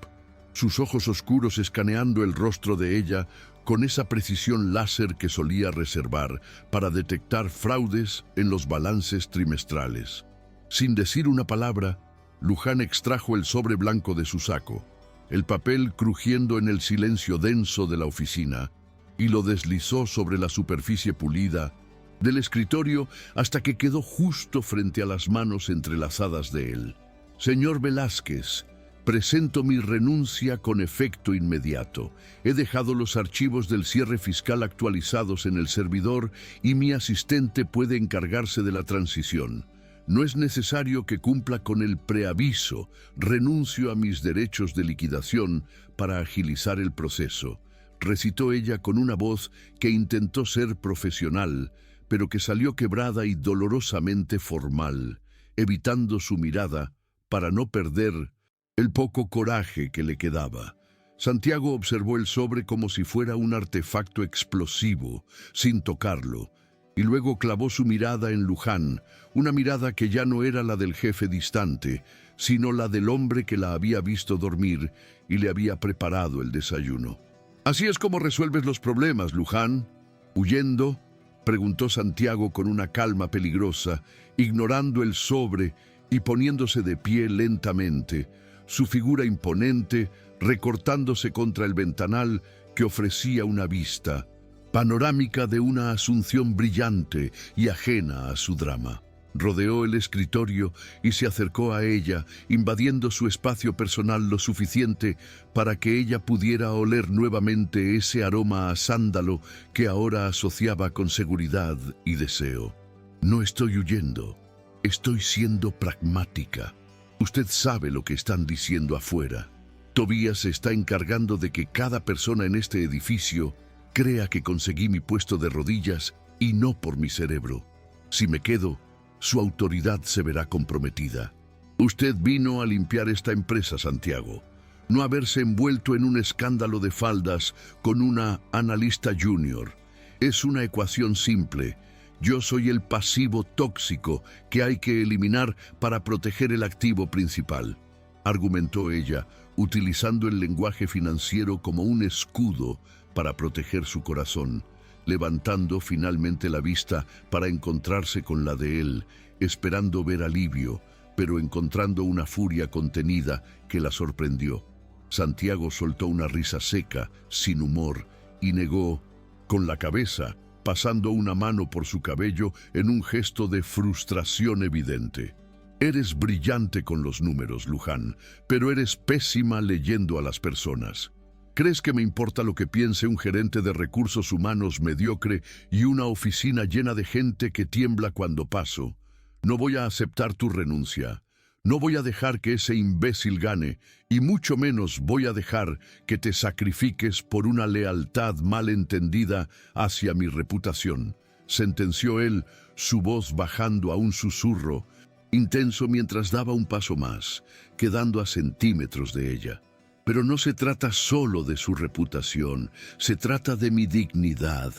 S1: sus ojos oscuros escaneando el rostro de ella con esa precisión láser que solía reservar para detectar fraudes en los balances trimestrales. Sin decir una palabra, Luján extrajo el sobre blanco de su saco, el papel crujiendo en el silencio denso de la oficina, y lo deslizó sobre la superficie pulida del escritorio hasta que quedó justo frente a las manos entrelazadas de él. Señor Velázquez, presento mi renuncia con efecto inmediato. He dejado los archivos del cierre fiscal actualizados en el servidor y mi asistente puede encargarse de la transición. No es necesario que cumpla con el preaviso. Renuncio a mis derechos de liquidación para agilizar el proceso, recitó ella con una voz que intentó ser profesional, pero que salió quebrada y dolorosamente formal, evitando su mirada para no perder el poco coraje que le quedaba. Santiago observó el sobre como si fuera un artefacto explosivo, sin tocarlo, y luego clavó su mirada en Luján, una mirada que ya no era la del jefe distante, sino la del hombre que la había visto dormir y le había preparado el desayuno. «¿Así es como resuelves los problemas, Luján? ¿Huyendo?», preguntó Santiago con una calma peligrosa, ignorando el sobre y poniéndose de pie lentamente, su figura imponente recortándose contra el ventanal que ofrecía una vista panorámica de una Asunción brillante y ajena a su drama. Rodeó el escritorio y se acercó a ella, invadiendo su espacio personal lo suficiente para que ella pudiera oler nuevamente ese aroma a sándalo que ahora asociaba con seguridad y deseo. «No estoy huyendo, estoy siendo pragmática. Usted sabe lo que están diciendo afuera. Tobías se está encargando de que cada persona en este edificio crea que conseguí mi puesto de rodillas y no por mi cerebro. Si me quedo, su autoridad se verá comprometida. Usted vino a limpiar esta empresa, Santiago, no haberse envuelto en un escándalo de faldas con una analista junior. Es una ecuación simple. Yo soy el pasivo tóxico que hay que eliminar para proteger el activo principal», argumentó ella, utilizando el lenguaje financiero como un escudo para proteger su corazón, levantando finalmente la vista para encontrarse con la de él, esperando ver alivio, pero encontrando una furia contenida que la sorprendió. Santiago soltó una risa seca, sin humor, y negó con la cabeza, pasando una mano por su cabello en un gesto de frustración evidente. «Eres brillante con los números, Luján, pero eres pésima leyendo a las personas. ¿Crees que me importa lo que piense un gerente de recursos humanos mediocre y una oficina llena de gente que tiembla cuando paso? No voy a aceptar tu renuncia. No voy a dejar que ese imbécil gane, y mucho menos voy a dejar que te sacrifiques por una lealtad mal entendida hacia mi reputación», sentenció él, su voz bajando a un susurro intenso mientras daba un paso más, quedando a centímetros de ella. «Pero no se trata solo de su reputación, se trata de mi dignidad.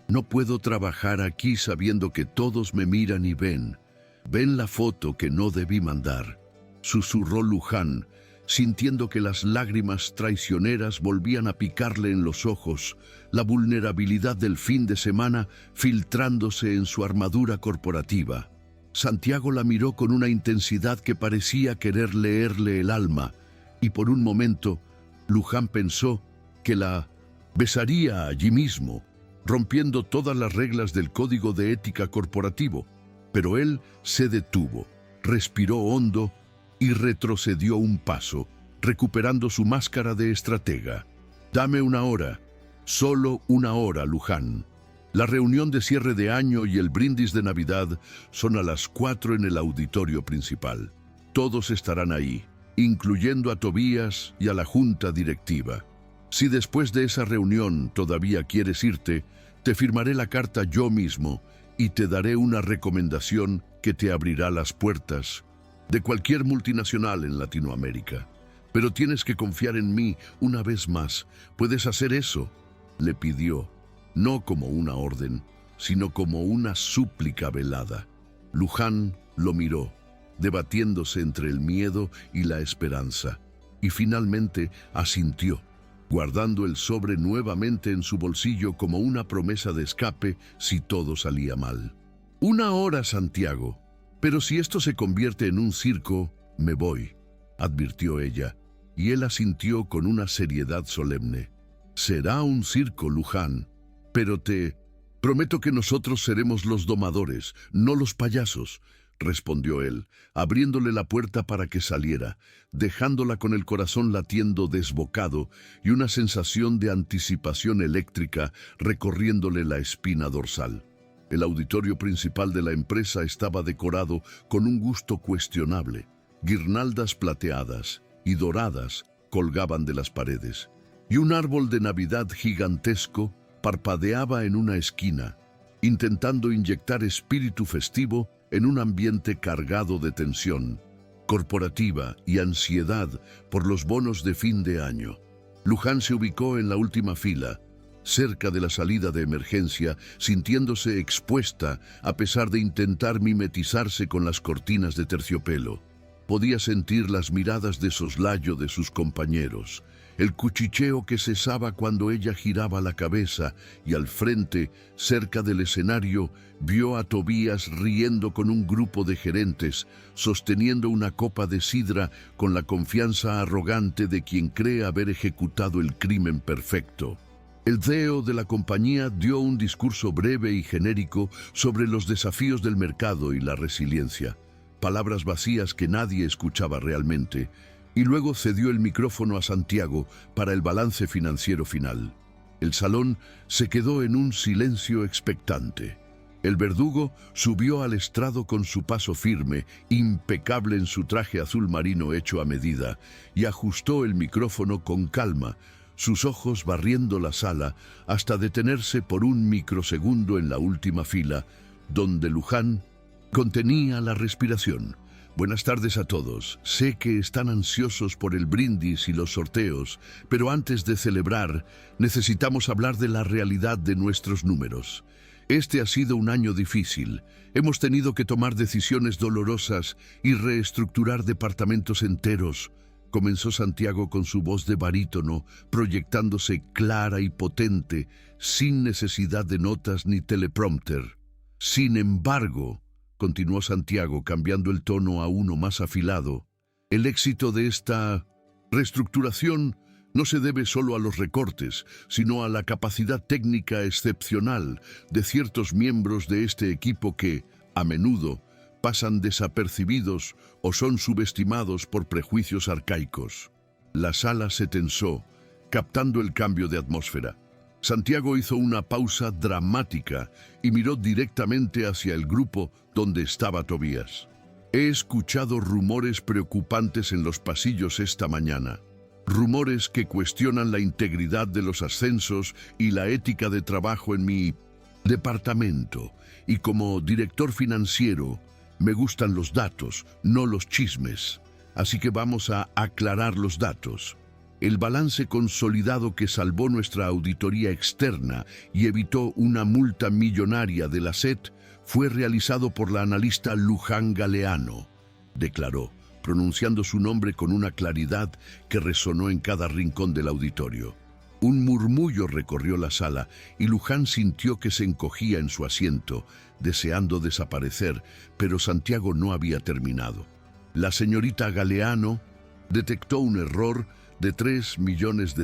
S1: No puedo trabajar aquí sabiendo que todos me miran y ven la foto que no debí mandar», susurró Luján, sintiendo que las lágrimas traicioneras volvían a picarle en los ojos, la vulnerabilidad del fin de semana filtrándose en su armadura corporativa. Santiago la miró con una intensidad que parecía querer leerle el alma, y por un momento Luján pensó que la besaría allí mismo, rompiendo todas las reglas del código de ética corporativo, pero él se detuvo, respiró hondo y retrocedió un paso, recuperando su máscara de estratega. «Dame una hora, solo una hora, Luján. La reunión de cierre de año y el brindis de Navidad son a las 4 en el auditorio principal. Todos estarán ahí, incluyendo a Tobías y a la junta directiva. Si después de esa reunión todavía quieres irte, te firmaré la carta yo mismo y te daré una recomendación que te abrirá las puertas de cualquier multinacional en Latinoamérica. Pero tienes que confiar en mí una vez más. ¿Puedes hacer eso?», le pidió, no como una orden, sino como una súplica velada. Luján lo miró, debatiéndose entre el miedo y la esperanza, y finalmente asintió, guardando el sobre nuevamente en su bolsillo como una promesa de escape si todo salía mal. «Una hora, Santiago. Pero si esto se convierte en un circo, me voy, advirtió ella, y él asintió con una seriedad solemne. Será un circo, Luján, pero te prometo que nosotros seremos los domadores, no los payasos, respondió él, abriéndole la puerta para que saliera, dejándola con el corazón latiendo desbocado y una sensación de anticipación eléctrica recorriéndole la espina dorsal. El auditorio principal de la empresa estaba decorado con un gusto cuestionable. Guirnaldas plateadas y doradas colgaban de las paredes, y un árbol de Navidad gigantesco parpadeaba en una esquina, intentando inyectar espíritu festivo en un ambiente cargado de tensión corporativa y ansiedad por los bonos de fin de año. Luján se ubicó en la última fila, cerca de la salida de emergencia, sintiéndose expuesta a pesar de intentar mimetizarse con las cortinas de terciopelo. Podía sentir las miradas de soslayo de sus compañeros, el cuchicheo que cesaba cuando ella giraba la cabeza y al frente, cerca del escenario, vio a Tobías riendo con un grupo de gerentes, sosteniendo una copa de sidra con la confianza arrogante de quien cree haber ejecutado el crimen perfecto. El CEO de la compañía dio un discurso breve y genérico sobre los desafíos del mercado y la resiliencia, palabras vacías que nadie escuchaba realmente, y luego cedió el micrófono a Santiago para el balance financiero final. El salón se quedó en un silencio expectante. El verdugo subió al estrado con su paso firme, impecable en su traje azul marino hecho a medida, y ajustó el micrófono con calma, sus ojos barriendo la sala hasta detenerse por un microsegundo en la última fila, donde Luján contenía la respiración. Buenas tardes a todos. Sé que están ansiosos por el brindis y los sorteos, pero antes de celebrar, necesitamos hablar de la realidad de nuestros números. Este ha sido un año difícil. Hemos tenido que tomar decisiones dolorosas y reestructurar departamentos enteros. Comenzó Santiago con su voz de barítono, proyectándose clara y potente, sin necesidad de notas ni teleprompter. Sin embargo, continuó Santiago, cambiando el tono a uno más afilado, el éxito de esta reestructuración no se debe solo a los recortes, sino a la capacidad técnica excepcional de ciertos miembros de este equipo que, a menudo, pasan desapercibidos o son subestimados por prejuicios arcaicos. La sala se tensó, captando el cambio de atmósfera. Santiago hizo una pausa dramática y miró directamente hacia el grupo donde estaba Tobías. He escuchado rumores preocupantes en los pasillos esta mañana. Rumores que cuestionan la integridad de los ascensos y la ética de trabajo en mi departamento. Y como director financiero, me gustan los datos, no los chismes. Así que vamos a aclarar los datos. El balance consolidado que salvó nuestra auditoría externa y evitó una multa millonaria de la SET fue realizado por la analista Luján Galeano, declaró, pronunciando su nombre con una claridad que resonó en cada rincón del auditorio. Un murmullo recorrió la sala y Luján sintió que se encogía en su asiento, deseando desaparecer, pero Santiago no había terminado. La señorita Galeano detectó un error de $3 millones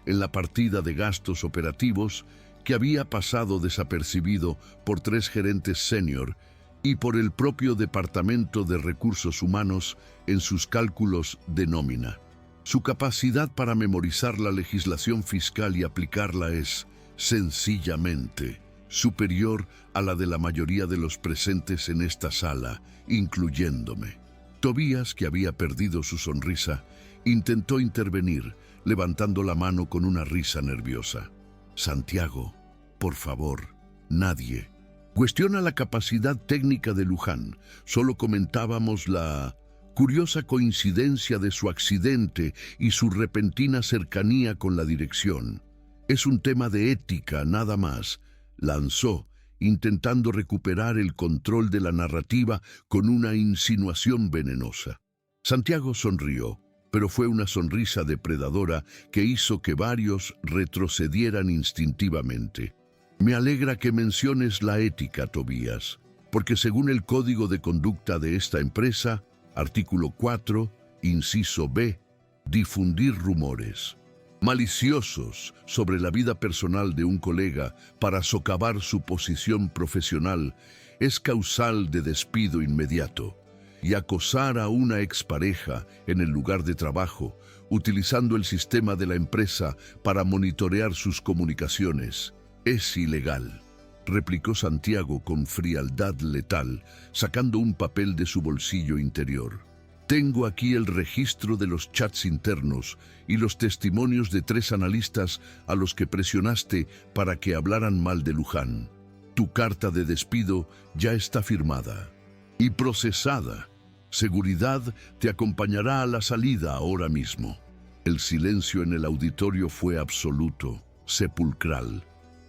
S1: en la partida de gastos operativos que había pasado desapercibido por 3 gerentes senior y por el propio Departamento de Recursos Humanos en sus cálculos de nómina. Su capacidad para memorizar la legislación fiscal y aplicarla es, sencillamente, superior a la de la mayoría de los presentes en esta sala, incluyéndome. Tobías, que había perdido su sonrisa, intentó intervenir, levantando la mano con una risa nerviosa. Santiago, por favor, nadie cuestiona la capacidad técnica de Luján. Solo comentábamos la curiosa coincidencia de su accidente y su repentina cercanía con la dirección. Es un tema de ética, nada más, lanzó, intentando recuperar el control de la narrativa con una insinuación venenosa. Santiago sonrió, pero fue una sonrisa depredadora que hizo que varios retrocedieran instintivamente. Me alegra que menciones la ética, Tobías, porque según el Código de Conducta de esta empresa, artículo 4, inciso B, difundir rumores maliciosos sobre la vida personal de un colega para socavar su posición profesional es causal de despido inmediato, y acosar a una expareja en el lugar de trabajo, utilizando el sistema de la empresa para monitorear sus comunicaciones, es ilegal, replicó Santiago con frialdad letal, sacando un papel de su bolsillo interior. Tengo aquí el registro de los chats internos y los testimonios de 3 analistas a los que presionaste para que hablaran mal de Luján. Tu carta de despido ya está firmada y procesada. Seguridad te acompañará a la salida ahora mismo. El silencio en el auditorio fue absoluto, sepulcral.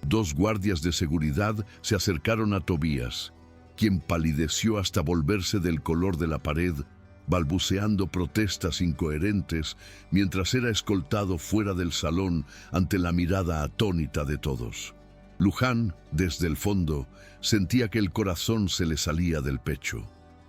S1: 2 guardias de seguridad se acercaron a Tobías, quien palideció hasta volverse del color de la pared, balbuceando protestas incoherentes mientras era escoltado fuera del salón ante la mirada atónita de todos. Luján, desde el fondo, sentía que el corazón se le salía del pecho.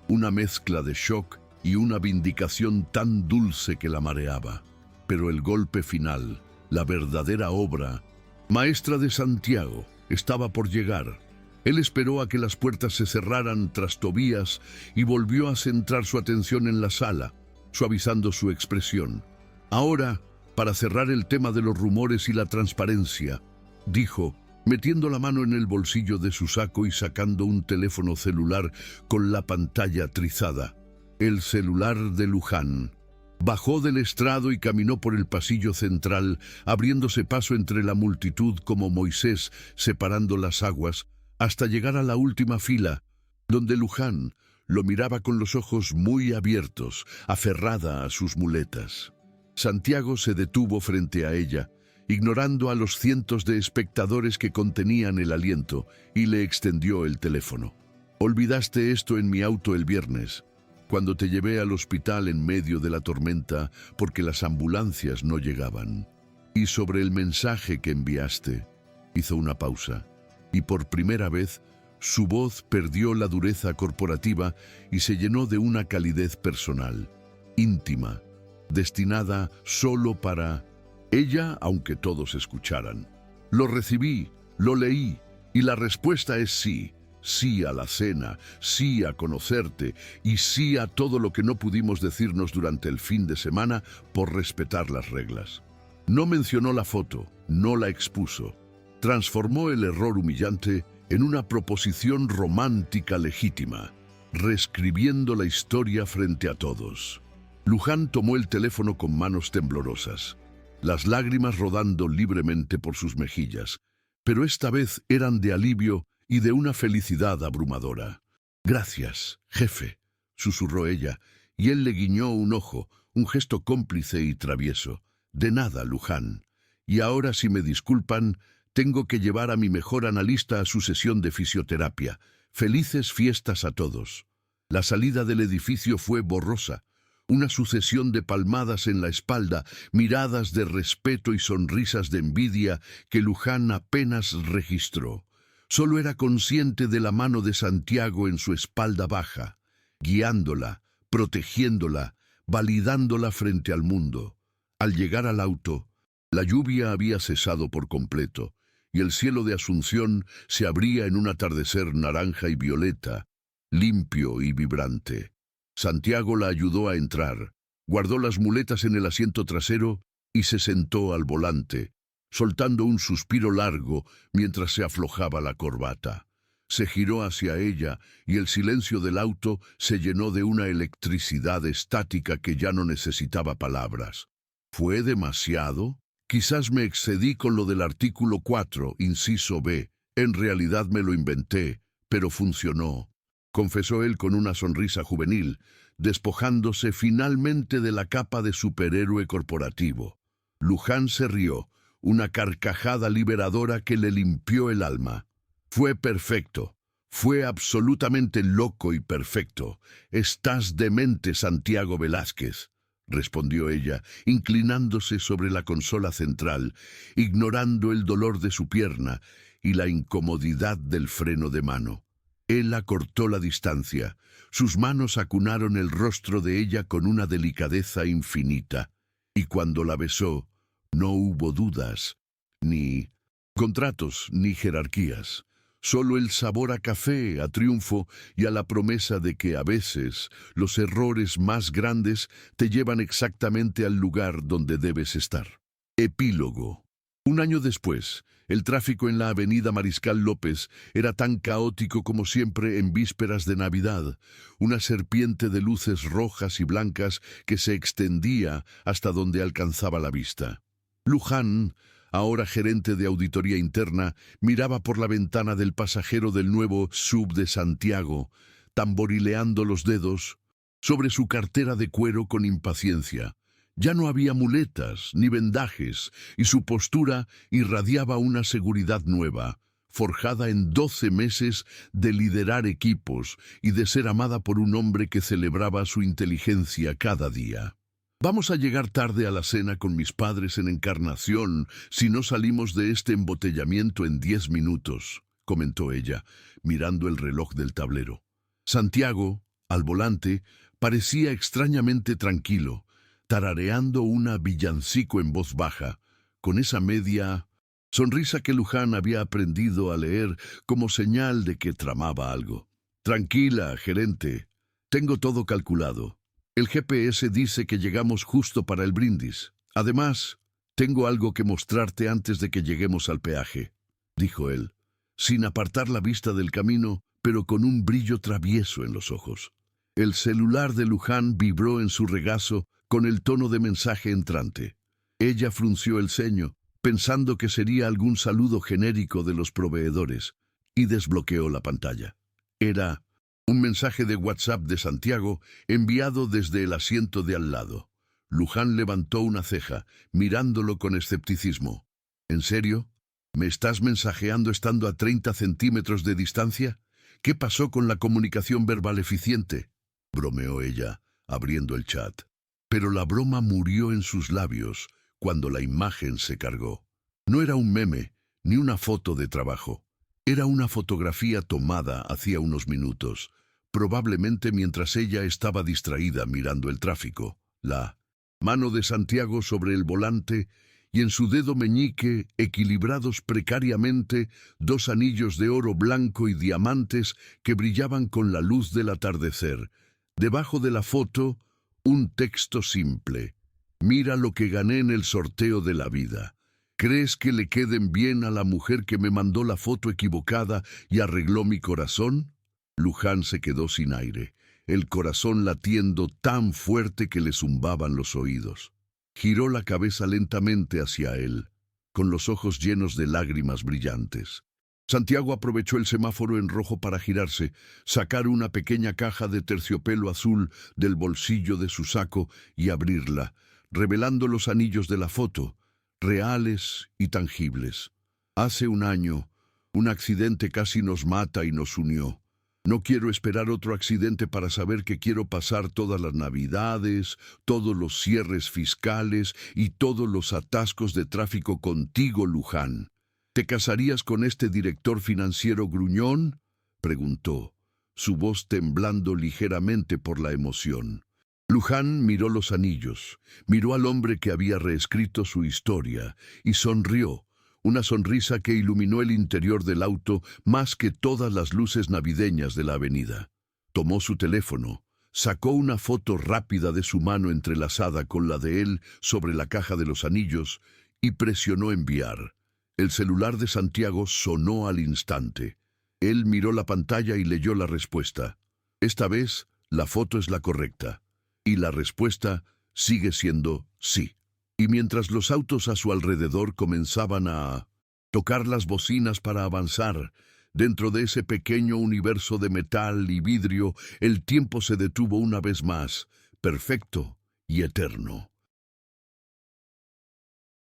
S1: Una mezcla de shock y una vindicación tan dulce que la mareaba. Pero el golpe final, la verdadera obra maestra de Santiago, estaba por llegar. Él esperó a que las puertas se cerraran tras Tobías y volvió a centrar su atención en la sala, suavizando su expresión. Ahora, para cerrar el tema de los rumores y la transparencia, dijo, metiendo la mano en el bolsillo de su saco y sacando un teléfono celular con la pantalla trizada. El celular de Luján. Bajó del estrado y caminó por el pasillo central, abriéndose paso entre la multitud como Moisés separando las aguas, hasta llegar a la última fila, donde Luján lo miraba con los ojos muy abiertos, aferrada a sus muletas. Santiago se detuvo frente a ella, ignorando a los cientos de espectadores que contenían el aliento, y le extendió el teléfono. Olvidaste esto en mi auto el viernes, cuando te llevé al hospital en medio de la tormenta porque las ambulancias no llegaban. Y sobre el mensaje que enviaste, hizo una pausa, y por primera vez su voz perdió la dureza corporativa y se llenó de una calidez personal, íntima, destinada solo para ella, aunque todos escucharan. Lo recibí, lo leí, y la respuesta es sí. Sí a la cena, sí a conocerte y sí a todo lo que no pudimos decirnos durante el fin de semana por respetar las reglas. No mencionó la foto, no la expuso. Transformó el error humillante en una proposición romántica legítima, reescribiendo la historia frente a todos. Luján tomó el teléfono con manos temblorosas, las lágrimas rodando libremente por sus mejillas, pero esta vez eran de alivio y de una felicidad abrumadora. Gracias, jefe, susurró ella, y él le guiñó un ojo, un gesto cómplice y travieso. De nada, Luján. Y ahora, si me disculpan, tengo que llevar a mi mejor analista a su sesión de fisioterapia. Felices fiestas a todos. La salida del edificio fue borrosa. Una sucesión de palmadas en la espalda, miradas de respeto y sonrisas de envidia que Luján apenas registró. Solo era consciente de la mano de Santiago en su espalda baja, guiándola, protegiéndola, validándola frente al mundo. Al llegar al auto, la lluvia había cesado por completo, y el cielo de Asunción se abría en un atardecer naranja y violeta, limpio y vibrante. Santiago la ayudó a entrar, guardó las muletas en el asiento trasero y se sentó al volante, soltando un suspiro largo mientras se aflojaba la corbata. Se giró hacia ella y el silencio del auto se llenó de una electricidad estática que ya no necesitaba palabras. ¿Fue demasiado? Quizás me excedí con lo del artículo 4, inciso B. En realidad me lo inventé, pero funcionó, confesó él con una sonrisa juvenil, despojándose finalmente de la capa de superhéroe corporativo. Luján se rió, una carcajada liberadora que le limpió el alma. Fue perfecto. Fue absolutamente loco y perfecto. Estás demente, Santiago Velázquez, respondió ella, inclinándose sobre la consola central, ignorando el dolor de su pierna y la incomodidad del freno de mano. Él acortó la distancia. Sus manos acunaron el rostro de ella con una delicadeza infinita. Y cuando la besó, no hubo dudas, ni contratos, ni jerarquías. Solo el sabor a café, a triunfo y a la promesa de que a veces los errores más grandes te llevan exactamente al lugar donde debes estar. Epílogo. Un año después, el tráfico en la avenida Mariscal López era tan caótico como siempre en vísperas de Navidad, una serpiente de luces rojas y blancas que se extendía hasta donde alcanzaba la vista. Luján, ahora gerente de auditoría interna, miraba por la ventana del pasajero del nuevo sub de Santiago, tamborileando los dedos sobre su cartera de cuero con impaciencia. Ya no había muletas ni vendajes, y su postura irradiaba una seguridad nueva, forjada en 12 meses de liderar equipos y de ser amada por un hombre que celebraba su inteligencia cada día. Vamos a llegar tarde a la cena con mis padres en Encarnación si no salimos de este embotellamiento en 10 minutos, comentó ella, mirando el reloj del tablero. Santiago, al volante, parecía extrañamente tranquilo, tarareando una villancico en voz baja, con esa media sonrisa que Luján había aprendido a leer como señal de que tramaba algo. Tranquila, gerente, tengo todo calculado. El GPS dice que llegamos justo para el brindis. Además, tengo algo que mostrarte antes de que lleguemos al peaje, dijo él, sin apartar la vista del camino, pero con un brillo travieso en los ojos. El celular de Luján vibró en su regazo con el tono de mensaje entrante. Ella frunció el ceño, pensando que sería algún saludo genérico de los proveedores, y desbloqueó la pantalla. Era un mensaje de WhatsApp de Santiago enviado desde el asiento de al lado. Luján levantó una ceja, mirándolo con escepticismo. ¿En serio? ¿Me estás mensajeando estando a 30 centímetros de distancia? ¿Qué pasó con la comunicación verbal eficiente?, bromeó ella, abriendo el chat. Pero la broma murió en sus labios cuando la imagen se cargó. No era un meme, ni una foto de trabajo. Era una fotografía tomada hacía unos minutos, probablemente mientras ella estaba distraída mirando el tráfico. La mano de Santiago sobre el volante y en su dedo meñique, equilibrados precariamente, 2 anillos de oro blanco y diamantes que brillaban con la luz del atardecer. Debajo de la foto, un texto simple. Mira lo que gané en el sorteo de la vida. ¿Crees que le queden bien a la mujer que me mandó la foto equivocada y arregló mi corazón? Luján se quedó sin aire, el corazón latiendo tan fuerte que le zumbaban los oídos. Giró la cabeza lentamente hacia él, con los ojos llenos de lágrimas brillantes. Santiago aprovechó el semáforo en rojo para girarse, sacar una pequeña caja de terciopelo azul del bolsillo de su saco y abrirla, revelando los anillos de la foto, reales y tangibles. Hace un año, un accidente casi nos mata y nos unió. No quiero esperar otro accidente para saber que quiero pasar todas las navidades, todos los cierres fiscales y todos los atascos de tráfico contigo, Luján. ¿Te casarías con este director financiero gruñón?, preguntó, su voz temblando ligeramente por la emoción. Luján miró los anillos, miró al hombre que había reescrito su historia y sonrió, una sonrisa que iluminó el interior del auto más que todas las luces navideñas de la avenida. Tomó su teléfono, sacó una foto rápida de su mano entrelazada con la de él sobre la caja de los anillos y presionó enviar. El celular de Santiago sonó al instante. Él miró la pantalla y leyó la respuesta. Esta vez, la foto es la correcta. Y la respuesta sigue siendo sí. Y mientras los autos a su alrededor comenzaban a tocar las bocinas para avanzar, dentro de ese pequeño universo de metal y vidrio, el tiempo se detuvo una vez más, perfecto y eterno.